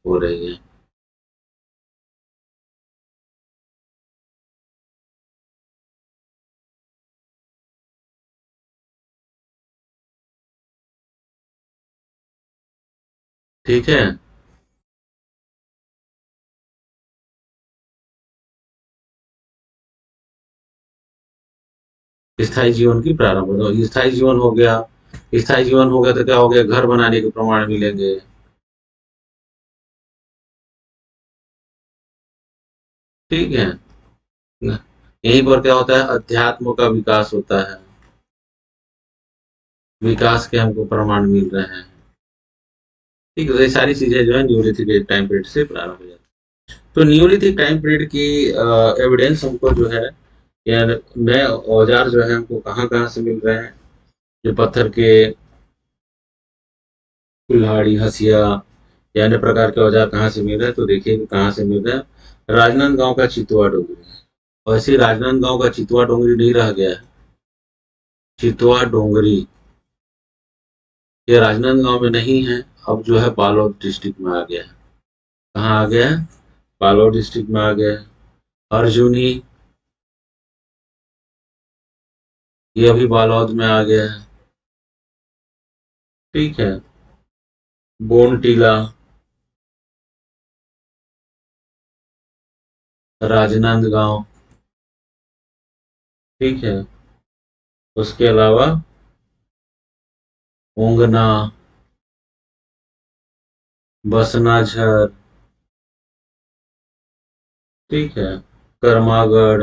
हो रही है। ठीक है। स्थायी जीवन की प्रारंभ हो, तो स्थायी जीवन हो गया। स्थायी जीवन हो गया तो क्या हो गया, घर बनाने के प्रमाण मिलेंगे। ठीक है न? यहीं पर क्या होता है, अध्यात्म का विकास होता है। विकास के हमको प्रमाण मिल रहे हैं। ठीक है, तो ये सारी चीजें जो है न्यूलिथिक टाइम पीरियड से प्रारंभ हो जाती है। तो न्यूलिथिक टाइम पीरियड की एविडेंस हमको जो है, या नए औजार जो है हमको कहाँ कहाँ से मिल रहे हैं। जो पत्थर के कुल्हाड़ी, हसिया या अन्य प्रकार के औजार कहाँ से मिल रहे हैं, तो देखिए कि कहाँ से मिल रहे हैं। राजनांदगांव का चितवा डोंगरी। वैसे राजनांदगांव का चितवा डोंगरी नहीं रह गया है। चितवा डोंगरी ये राजनांदगांव में नहीं है, अब जो है बालोद डिस्ट्रिक्ट में आ गया है। कहाँ आ गया है, बालोद डिस्ट्रिक्ट में आ गया है। अर्जुनी ये अभी बालोद में आ गया है। ठीक है। बोन टीला, राजनांदगांव। ठीक है। उसके अलावा ऊंगना, बसनाझर। ठीक है। करमागढ़।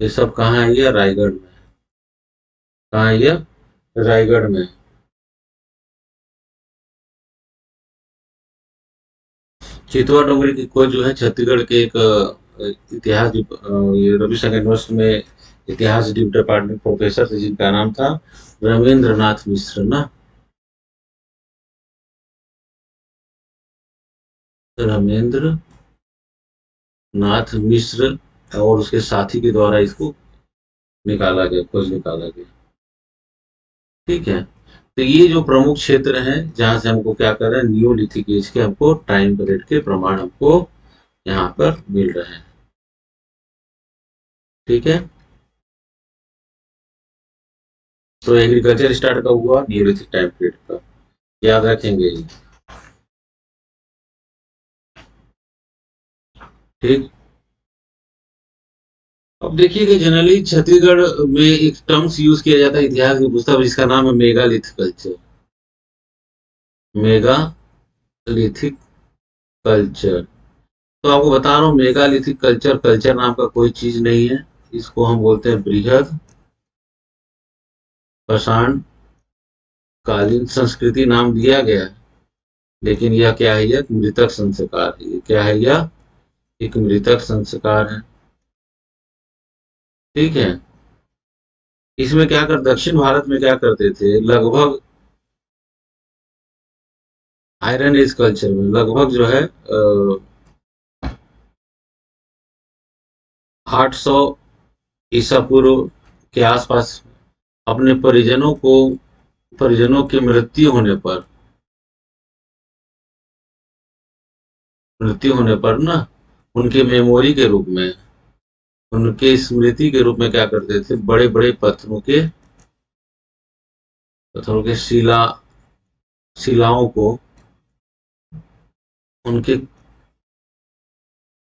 ये सब कहाँ है, ये रायगढ़ में। कहाँ है ये, रायगढ़ में। चितवा डोंगरी की खोज जो है छत्तीसगढ़ के एक ये रविशंकर यूनिवर्सिटी में इतिहास डिपार्टमेंट प्रोफेसर थे जिनका नाम था रविंद्र नाथ मिश्र ना। रमेंद्र नाथ मिश्र और उसके साथी के द्वारा इसको निकाला गया, खोज निकाला गया। ठीक है। तो ये जो प्रमुख क्षेत्र हैं जहां से हमको क्या कर रहे हैं, न्यूलिथिक एज के हमको टाइम पीरियड के प्रमाण हमको यहाँ पर मिल रहे हैं। ठीक है। तो एग्रीकल्चर स्टार्ट कब हुआ, न्यूलिथिक टाइम पीरियड का, याद रखेंगे ये। ठीक। अब देखिए कि जनरली छत्तीसगढ़ में एक टर्म्स यूज किया जाता है इतिहास की पुस्तक जिसका नाम है मेगालिथ कल्चर। Megalithic culture. तो आपको बता रहा हूँ मेगालिथिक कल्चर, कल्चर नाम का कोई चीज नहीं है। इसको हम बोलते हैं बृहद पाषाण कालीन संस्कृति नाम दिया गया है। लेकिन यह क्या है, यह मृतक संस्कार है। ये क्या है, यह एक मृतक संस्कार है। ठीक है। इसमें क्या कर, दक्षिण भारत में क्या करते थे, लगभग आयरन एज कल्चर में लगभग जो है 800 ईसा पूर्व के आसपास अपने परिजनों की मृत्यु होने पर ना उनके मेमोरी के रूप में, उनके स्मृति के रूप में क्या करते थे, बड़े बड़े पत्थरों के शिलाओं को उनके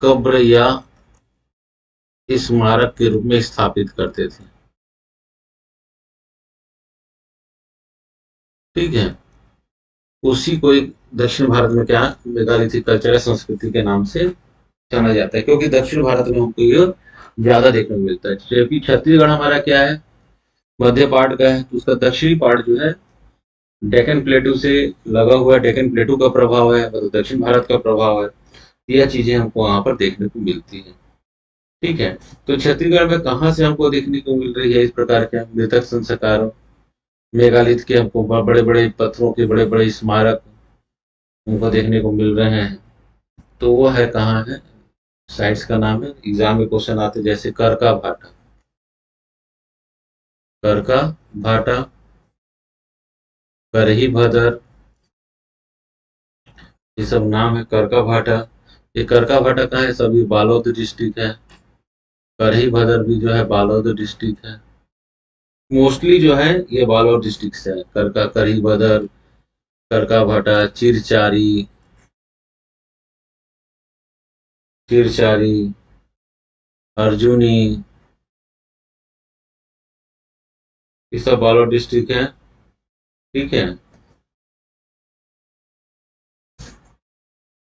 कब्र या स्मारक के रूप में स्थापित करते थे। ठीक है। उसी को एक दक्षिण भारत में क्या मेगालिथिक कल्चर संस्कृति के नाम से जाना जाता है, क्योंकि दक्षिण भारत में हमको ये ज्यादा देखने को मिलता है। जबकि छत्तीसगढ़ हमारा क्या है, मध्य पार्ट का है, तो उसका दक्षिणी पार्ट जो है डेक्कन प्लेटू से लगा हुआ है। डेक्कन प्लेटू का प्रभाव है, मतलब दक्षिण भारत का प्रभाव है। यह चीजें हमको वहां पर देखने को मिलती है। ठीक है। तो छत्तीसगढ़ में कहाँ से हमको देखने को मिल रही है इस प्रकार के मृतक संस्कार, मेगालिथ के हमको बड़े बड़े पत्थरों के बड़े बड़े स्मारक हमको देखने को मिल रहे हैं। तो वो है कहाँ है, साइट्स का नाम है, एग्जाम में क्वेश्चन आते हैं जैसे करका भाटा, करका भाटा, करही भदर, ये सब नाम है करका भाटा। ये करका भाटा कहाँ है, सभी बालोद डिस्ट्रिक्ट है। करही भदर भी जो है बालोद डिस्ट्रिक्ट है। मोस्टली जो है ये बालोद डिस्ट्रिक्ट से है। करका, करही भदर, करका भाटा, चिरचारी, चिरचारी, अर्जुनी, ये सब बालोद डिस्ट्रिक्ट है। ठीक है।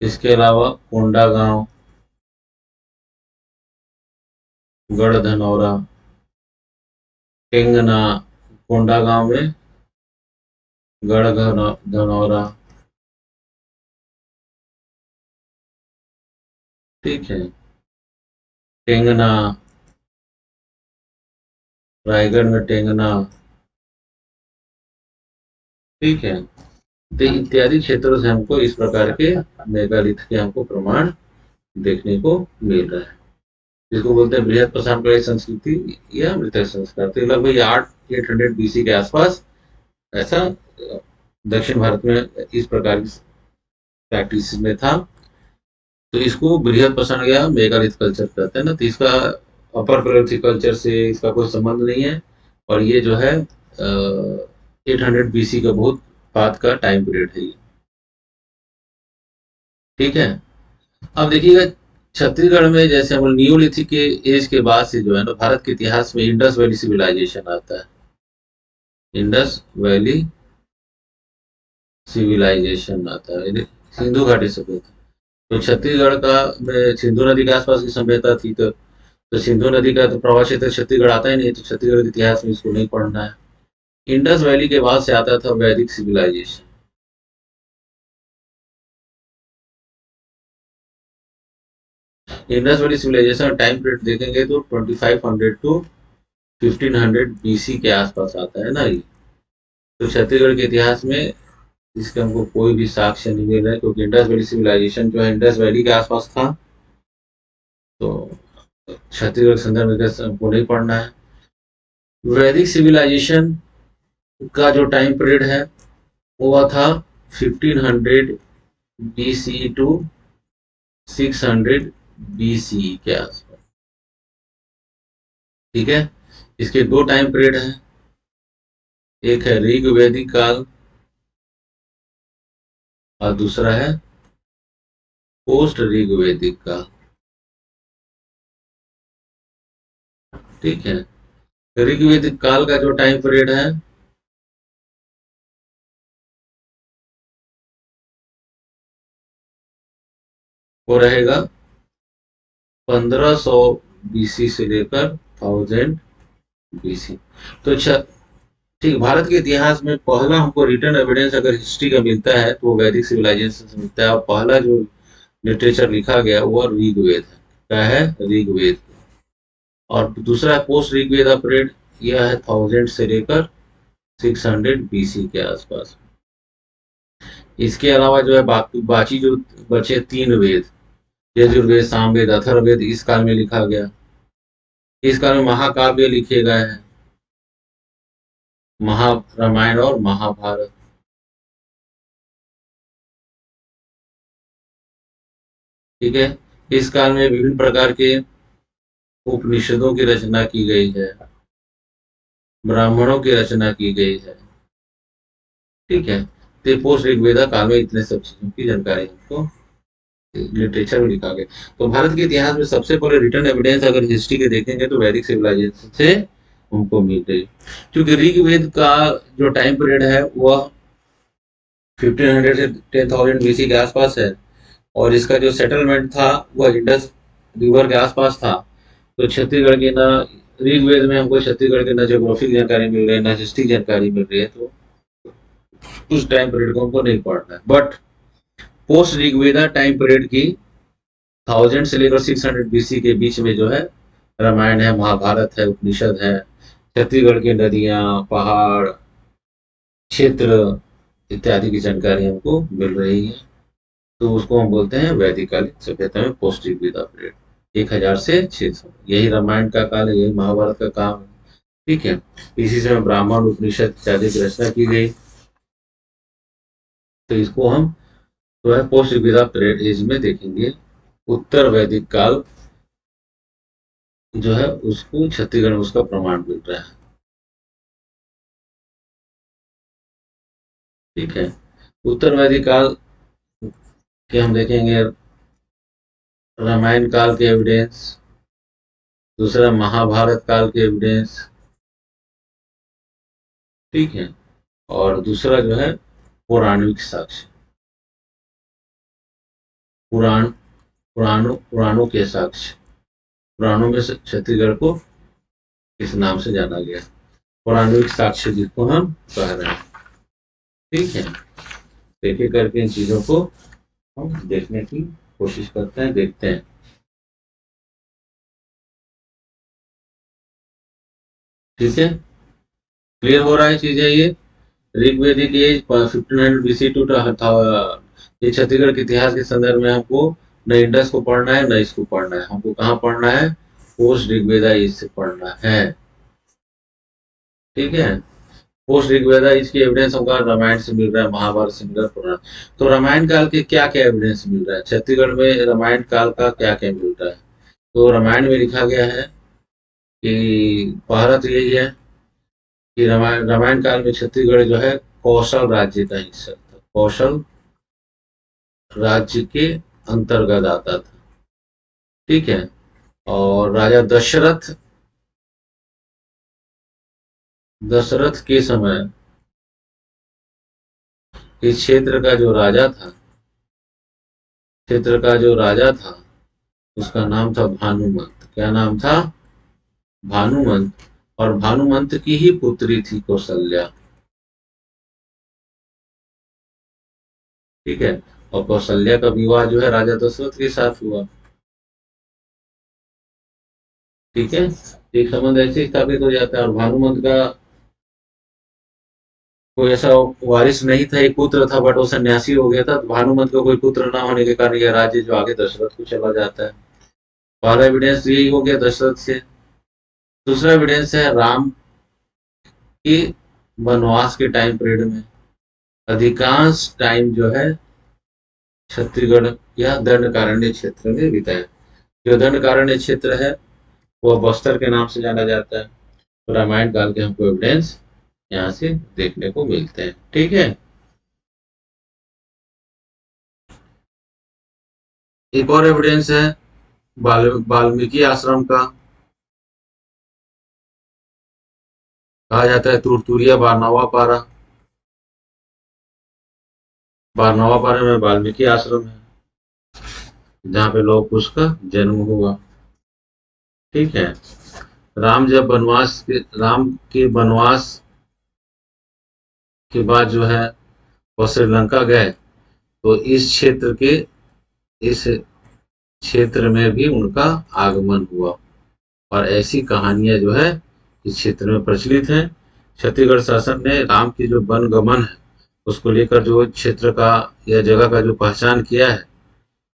इसके अलावा कोंडागांव, गढ़धनौरा, टेंगना, कोंडागांव में गढ़धनौरा। ठीक है। टेंगना, रायगढ़ में टेंगना। ठीक है। तो इत्यादि क्षेत्रों से हमको इस प्रकार के मेगालिथ के हमको प्रमाण देखने को मिल रहा है, जिसको बोलते हैं बृहद प्रसारकालीन संस्कृति या मृतक संस्कार। तो लगभग 800 BC के आसपास ऐसा दक्षिण भारत में इस प्रकार की प्रैक्टिस में था। तो इसको बृहद प्रसारण या मेगालिथ कल्चर कहते हैं ना। तो इसका अपर पैलेयोलिथिक कल्चर से इसका कोई संबंध नहीं है, और ये जो है 800 BC का बहुत बाद का टाइम पीरियड है ये। ठीक है। अब देखिएगा छत्तीसगढ़ में जैसे हम न्यूलिथिक के एज के बाद से जो है ना भारत के इतिहास में इंडस वैली सिविलाइजेशन आता है। इंडस वैली सिविलाइजेशन आता है, सिंधु घाटी सभ्यता। तो छत्तीसगढ़ का में सिंधु नदी के आसपास की सभ्यता थी। तो सिंधु नदी का तो प्रवाह क्षेत्र छत्तीसगढ़ आता ही नहीं, तो छत्तीसगढ़ के इतिहास में इसको नहीं पढ़ना है। इंडस वैली के बाद से आता था वैदिक civilization. Indus valley civilization time period देखेंगे तो 2500 टू 1500 BC के आसपास आता है ना ये। तो छत्तीसगढ़ के इतिहास में इसके हमको कोई भी साक्ष्य नहीं मिल रहा है, क्योंकि इंडस वैली सिविलाइजेशन जो है इंडस वैली के आसपास था। तो छत्तीसगढ़ के संदर्भ में हमको नहीं पढ़ना है। वैदिक सिविलाइजेशन का जो टाइम पीरियड है वो था 1500 BC टू 600 BC के आसपास। ठीक है। इसके दो टाइम पीरियड हैं, एक है ऋग्वैदिक काल और दूसरा है पोस्ट ऋग्वैदिक काल। ठीक है। ऋग्वैदिक काल का जो टाइम पीरियड है वो रहेगा 1500 BC से लेकर 1000 BC। तो अच्छा, ठीक, भारत के इतिहास में पहला हमको रिटर्न एविडेंस अगर हिस्ट्री का मिलता है तो वो वैदिक सिविलाइजेशन से मिलता है, और पहला जो लिटरेचर लिखा गया वो ऋग्वेद है। क्या है? ऋग्वेद। और दूसरा पोस्ट ऋग्वेद पीरियड यह है 1000 से लेकर 600 BC के आसपास। इसके अलावा जो है बाकी जो बचे 3 वेद, यजुर्वेद, सामवेद, अथर्ववेद, इस काल में लिखा गया। इस काल में महाकाव्य लिखे गए हैं, रामायण और महाभारत। ठीक है। इस काल में विभिन्न प्रकार के उपनिषदों की रचना की गई है, ब्राह्मणों की रचना की गई है। ठीक है। तो पोस्ट ऋग्वेदा काल में इतने सब चीजों की जानकारी हमको लिटरेचर में लिखा गया। तो भारत के इतिहास में सबसे पहले रिटर्न एविडेंस अगर हिस्ट्री के देखेंगे तो वैदिक सिविलाइजेशन से हमको मिल गई, क्योंकि ऋग्वेद का जो टाइम पीरियड है वह 1500 से 10,000 BC के आसपास है, और इसका जो सेटलमेंट था वह इंडस रिवर के आसपास था। तो छत्तीसगढ़ की ना ऋग्वेद में हमको छत्तीसगढ़ की ना ज्योग्राफिक जानकारी मिल रही है, ना हिस्ट्री जानकारी मिल रही है, तो उस टाइम पीरियड को हमको नहीं पढ़ना है। But post Rigveda time period की 1000 से लेकर 600 BC के बीच में जो है रामायण है, महाभारत है, उपनिषद है, छत्तीसगढ़ की नदियां, पहाड़, क्षेत्र इत्यादि की जानकारी हमको मिल रही है। तो उसको हम बोलते हैं वैदिक कालीन सभ्यता में पोस्ट ऋग्वेदा पीरियड, 1000 से 600। यही रामायण का काल है, यही महाभारत का काम है। ठीक है, इसी समय ब्राह्मण उपनिषद इत्यादि की रचना की गई। तो इसको हम जो है पोस्ट ऋग्वेदा पीरियड एज में देखेंगे। उत्तर वैदिक काल जो है उसको छत्तीसगढ़ में उसका प्रमाण मिल रहा है। ठीक है, उत्तर वैदिक काल के हम देखेंगे रामायण काल के एविडेंस, दूसरा महाभारत काल के एविडेंस। ठीक है, और दूसरा जो है पौराणिक साक्ष्य, पुराणों के साक्ष्य। पुराणों में छत्तीसगढ़ को इस नाम से जाना गया, पौराणिक साक्ष्य जिसको हम कह रहे हैं। ठीक है, एक एक करके इन चीजों को हम देखने की कोशिश करते हैं, देखते हैं। ठीक है, क्लियर हो रहा है चीजें ये। ऋग्वेदिक एज 1500 बीसी टू ये छत्तीसगढ़ के इतिहास के संदर्भ में हमको न इंडस को पढ़ना है न इसको पढ़ना है, हमको कहाँ पढ़ना है, पोस्ट ऋग्वेदा एज से पढ़ना है। ठीक है, पोस्ट ऋग्वेदा इसकी एविडेंस हमको रामायण से मिल रहा है, महाभारत से मिल रहा है, पुराण। तो रामायण काल के क्या क्या एविडेंस मिल रहा है छत्तीसगढ़ में, रामायण काल का क्या क्या मिल रहा है। तो रामायण में लिखा गया है कि भारत यही है कि रामायण काल में छत्तीसगढ़ जो है कौशल राज्य का हिस्सा था, कौशल राज्य के अंतर्गत आता था। ठीक है, और राजा दशरथ दशरथ के समय इस क्षेत्र का जो राजा था, क्षेत्र का जो राजा था उसका नाम था भानुमंत। क्या नाम था, भानुमंत। और भानुमंत की ही पुत्री थी कौशल्या। ठीक है, और कौशल्या का विवाह जो है राजा दशरथ के साथ हुआ। ठीक है, एक संबंध ऐसे स्थापित हो जाता है। और भानुमंत का कोई ऐसा वारिस नहीं था, एक पुत्र था बट वो सन्यासी हो गया था। तो भानुमंत का कोई पुत्र ना होने के कारण यह राज्य जो आगे दशरथ को चला जाता है। पहला एविडेंस यही हो गया दशरथ से। दूसरा एविडेंस है राम के वनवास के टाइम पीरियड में अधिकांश टाइम जो है छत्तीसगढ़ या दंडकारण्य क्षेत्र में बिताया। जो दंडकारण्य क्षेत्र है वह बस्तर के नाम से जाना जाता है। तो रामायण काल के हमको एविडेंस यहाँ से देखने को मिलते हैं। ठीक है, एक और एविडेंस है वाल्मीकि आश्रम का। कहा जाता है तुरतुरिया बारनवा पारा, बारनवा पारा में वाल्मीकि आश्रम है जहाँ पे लौह कुश का जन्म हुआ। ठीक है, राम के वनवास के बाद जो है वह श्रीलंका गए। तो इस क्षेत्र में भी उनका आगमन हुआ। और ऐसी कहानियां जो है इस क्षेत्र में प्रचलित हैं। छत्तीसगढ़ शासन ने राम की जो वन गमन है उसको लेकर जो क्षेत्र का या जगह का जो पहचान किया है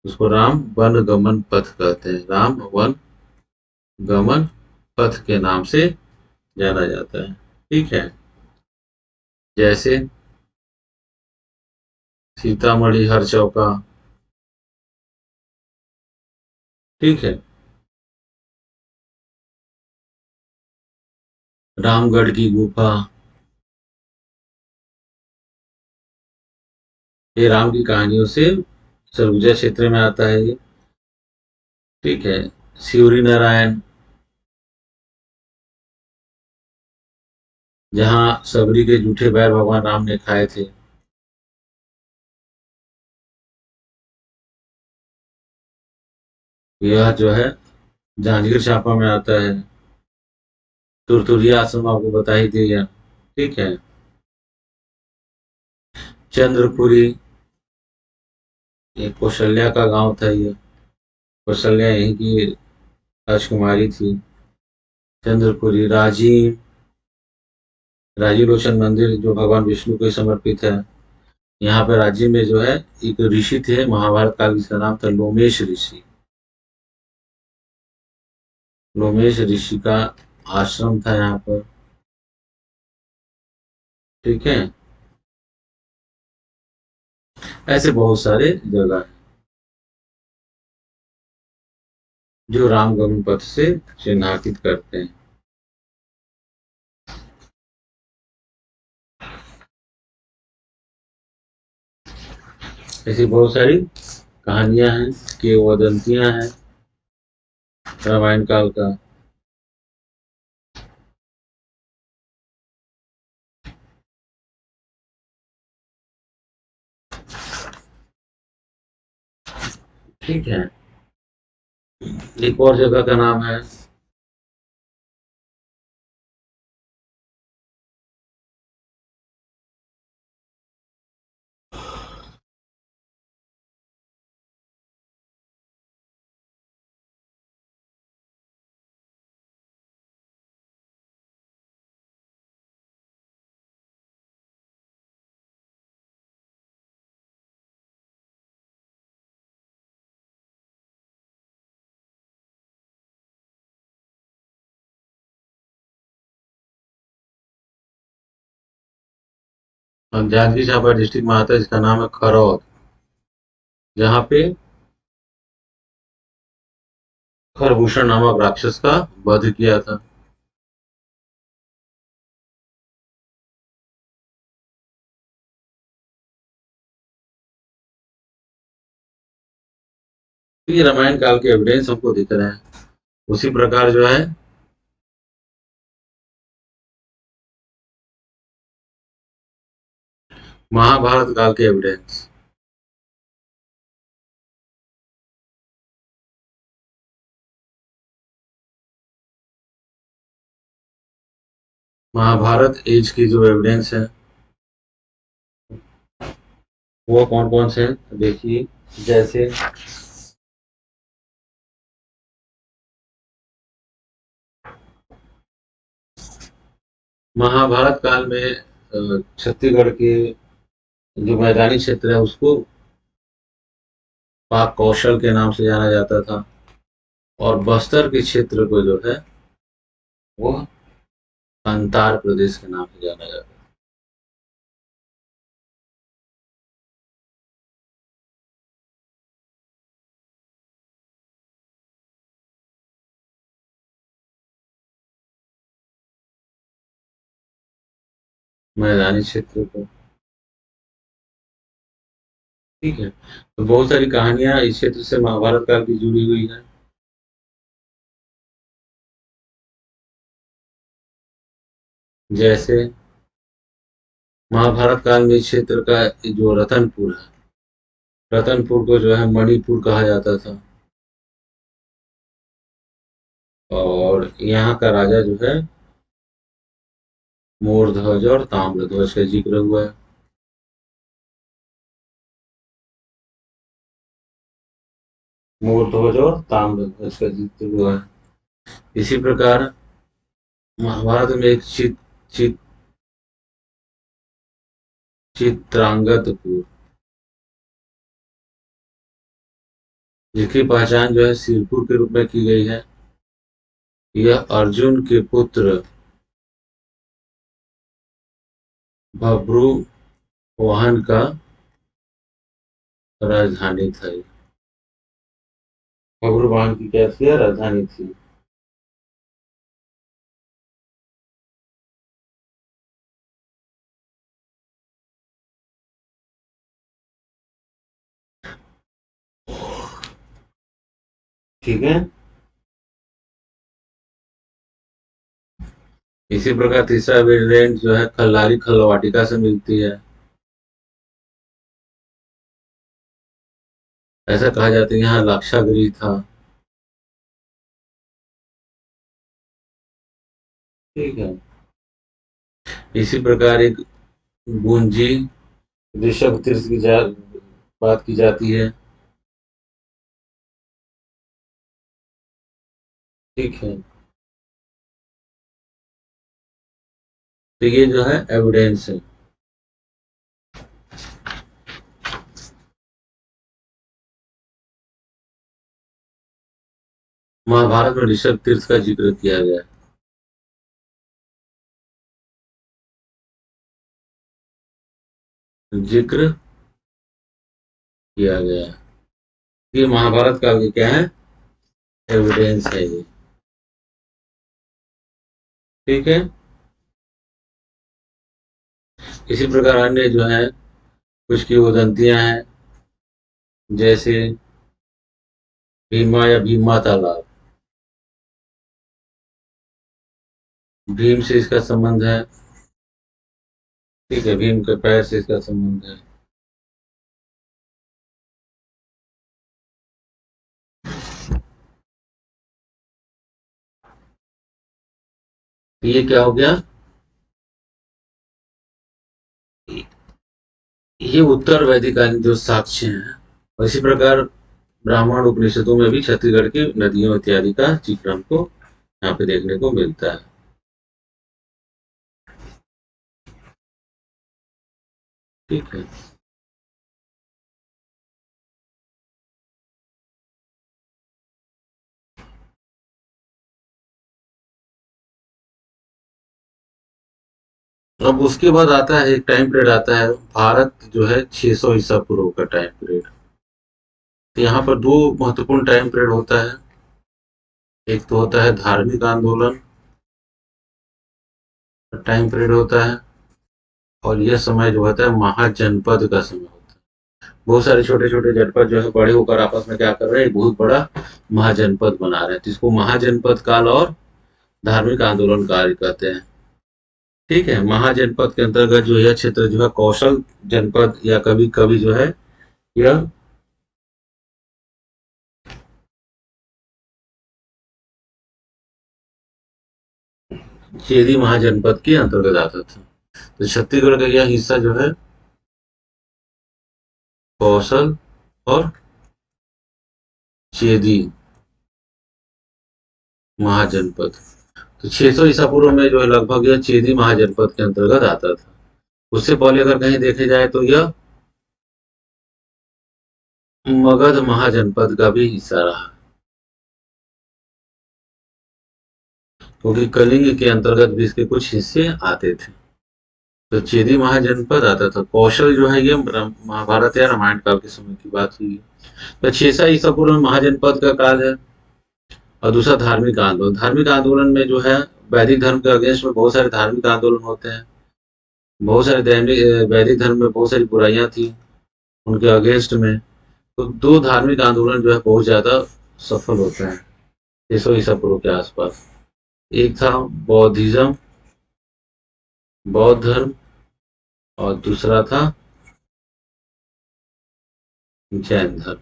उसको राम वन गमन पथ कहते हैं। राम वन गमन पथ के नाम से जाना जाता है। ठीक है, जैसे सीतामढ़ी हरचौका। ठीक है, रामगढ़ की गुफा, ये राम की कहानियों से सरगुजा क्षेत्र में आता है ये। ठीक है, शिवरी नारायण, जहाँ सबरी के जूठे बैर भगवान राम ने खाए थे। यह जो है जांजगीर चांपा में आता है। तुरतुरिया आश्रम आपको बता ही दिया। ठीक है, चंद्रपुरी, ये कौशल्या का गांव था। ये कौशल्या यहीं की राजकुमारी थी। चंद्रपुरी, राजीव, राजीव लोचन मंदिर जो भगवान विष्णु को समर्पित है। यहाँ पे राज्य में जो है एक ऋषि थे महाभारत काल, जिसका नाम था लोमेश ऋषि। लोमेश ऋषि का आश्रम था यहाँ पर। ठीक है। ऐसे बहुत सारे जगह हैं जो रामगमन पथ से चिन्हांकित करते हैं। ऐसी बहुत सारी कहानियां हैं, किंवदंतियां हैं रामायण काल का। ठीक है। एक और जगह का नाम है जांजगीर चांपा डिस्ट्रिक्ट में आता है, जिसका नाम है खरौद, जहाँ पे खरभूषण नामक राक्षस का वध किया था। तो ये रामायण काल के एविडेंस हमको दिख रहे हैं। उसी प्रकार जो है महाभारत काल के एविडेंस। महाभारत एज की जो एविडेंस है वो कौन कौन से हैं देखिए। जैसे महाभारत काल में छत्तीसगढ़ के जो मैदानी क्षेत्र है उसको पाक कौशल के नाम से जाना जाता था, और बस्तर के क्षेत्र को जो है वो अंतार प्रदेश के नाम से जाना जाता है। मैदानी क्षेत्र को। ठीक है। तो बहुत सारी कहानियां इस क्षेत्र से महाभारत काल की जुड़ी हुई है। जैसे महाभारत काल में इस क्षेत्र का जो रतनपुर है, रतनपुर को जो है मणिपुर कहा जाता था, और यहाँ का राजा जो है मोरध्वज और ताम्रध्वज का जिक्र हुआ है। मोरध्वज और ताम्रध्वज का जिक्र हुआ है। इसी प्रकार महाभारत में एक चित्रांगदपुर, जिसकी पहचान जो है सिरपुर के रूप में की गई है। यह अर्जुन के पुत्र भब्रुवाहन का राजधानी था। भब्रुवाहन की क्या थी, राजधानी थी। ठीक है। इसी प्रकार तीसरा वेरिएंट जो है खल्लारी खलवाटिका से मिलती है। ऐसा कहा जाता है यहाँ लाक्षागृह था। ठीक है। इसी प्रकार एक गुंजी ऋषभ तीर्थ की बात की जाती है। ठीक है। तो ये जो है एविडेंस है। महाभारत में ऋषभ तीर्थ का जिक्र किया गया है। जिक्र किया गया है। ये महाभारत का भी क्या है, एविडेंस है ये। ठीक है। इसी प्रकार अन्य जो है कुछ की उदंतियां हैं, जैसे भीमा या भीमा तालाब, भीम से इसका संबंध है। ठीक है, भीम के पैर से इसका संबंध है। ये क्या हो गया, ये उत्तर वैदिकालीन जो साक्ष्य हैं। और इसी प्रकार ब्राह्मण उपनिषदों में भी छत्तीसगढ़ की नदियों इत्यादि का जिक्र हमको यहाँ पे देखने को मिलता है। ठीक है। अब उसके बाद आता है एक टाइम पीरियड आता है, भारत जो है 600 ईसा पूर्व का टाइम पीरियड। तो यहाँ पर दो महत्वपूर्ण टाइम पीरियड होता है। एक तो होता है धार्मिक आंदोलन टाइम पीरियड होता है, और यह समय जो होता है महाजनपद का समय होता है। बहुत सारे छोटे छोटे जनपद जो है बड़े होकर आपस में क्या कर रहे हैं, बहुत बड़ा महाजनपद बना रहे हैं। तो इसको महाजनपद काल और धार्मिक आंदोलन काल कहते हैं। ठीक है। महाजनपद के अंतर्गत जो यह क्षेत्र जो है कौशल जनपद, या कभी कभी जो है यह चेदी महाजनपद के अंतर्गत आता था। तो छत्तीसगढ़ का यह हिस्सा जो है कौशल और चेदी महाजनपद। तो 600 ईसा पूर्व में जो है लगभग यह चेदी महाजनपद के अंतर्गत आता था। उससे पहले अगर कहीं देखे जाए तो यह मगध महाजनपद का भी हिस्सा रहा, क्योंकि कलिंग के अंतर्गत भी इसके कुछ हिस्से आते थे। तो चेदी महाजनपद आता था। कौशल जो है ये महाभारत या रामायण काल के समय की बात हुई है। तो 600 ईसा पूर्व में महाजनपद का काल है। और दूसरा धार्मिक आंदोलन। धार्मिक आंदोलन में जो है वैदिक धर्म के अगेंस्ट में बहुत सारे धार्मिक आंदोलन होते हैं। बहुत सारे वैदिक धर्म में बहुत सारी बुराइयां थी उनके अगेंस्ट में। तो दो धार्मिक आंदोलन जो है बहुत ज्यादा सफल होते हैं 600 ईसा पूर्व के आसपास। एक था बौद्धिज्म, बौद्ध धर्म, और दूसरा था जैन धर्म।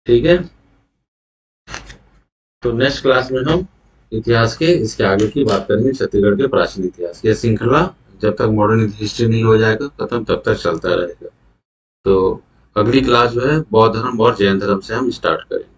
ठीक है। तो नेक्स्ट क्लास में हम इतिहास के इसके आगे की बात करेंगे, छत्तीसगढ़ के प्राचीन इतिहास। यह श्रृंखला जब तक मॉडर्न हिस्ट्री नहीं हो जाएगा खत्म तब तक चलता रहेगा। तो अगली क्लास जो है बौद्ध धर्म और जैन धर्म से हम स्टार्ट करेंगे।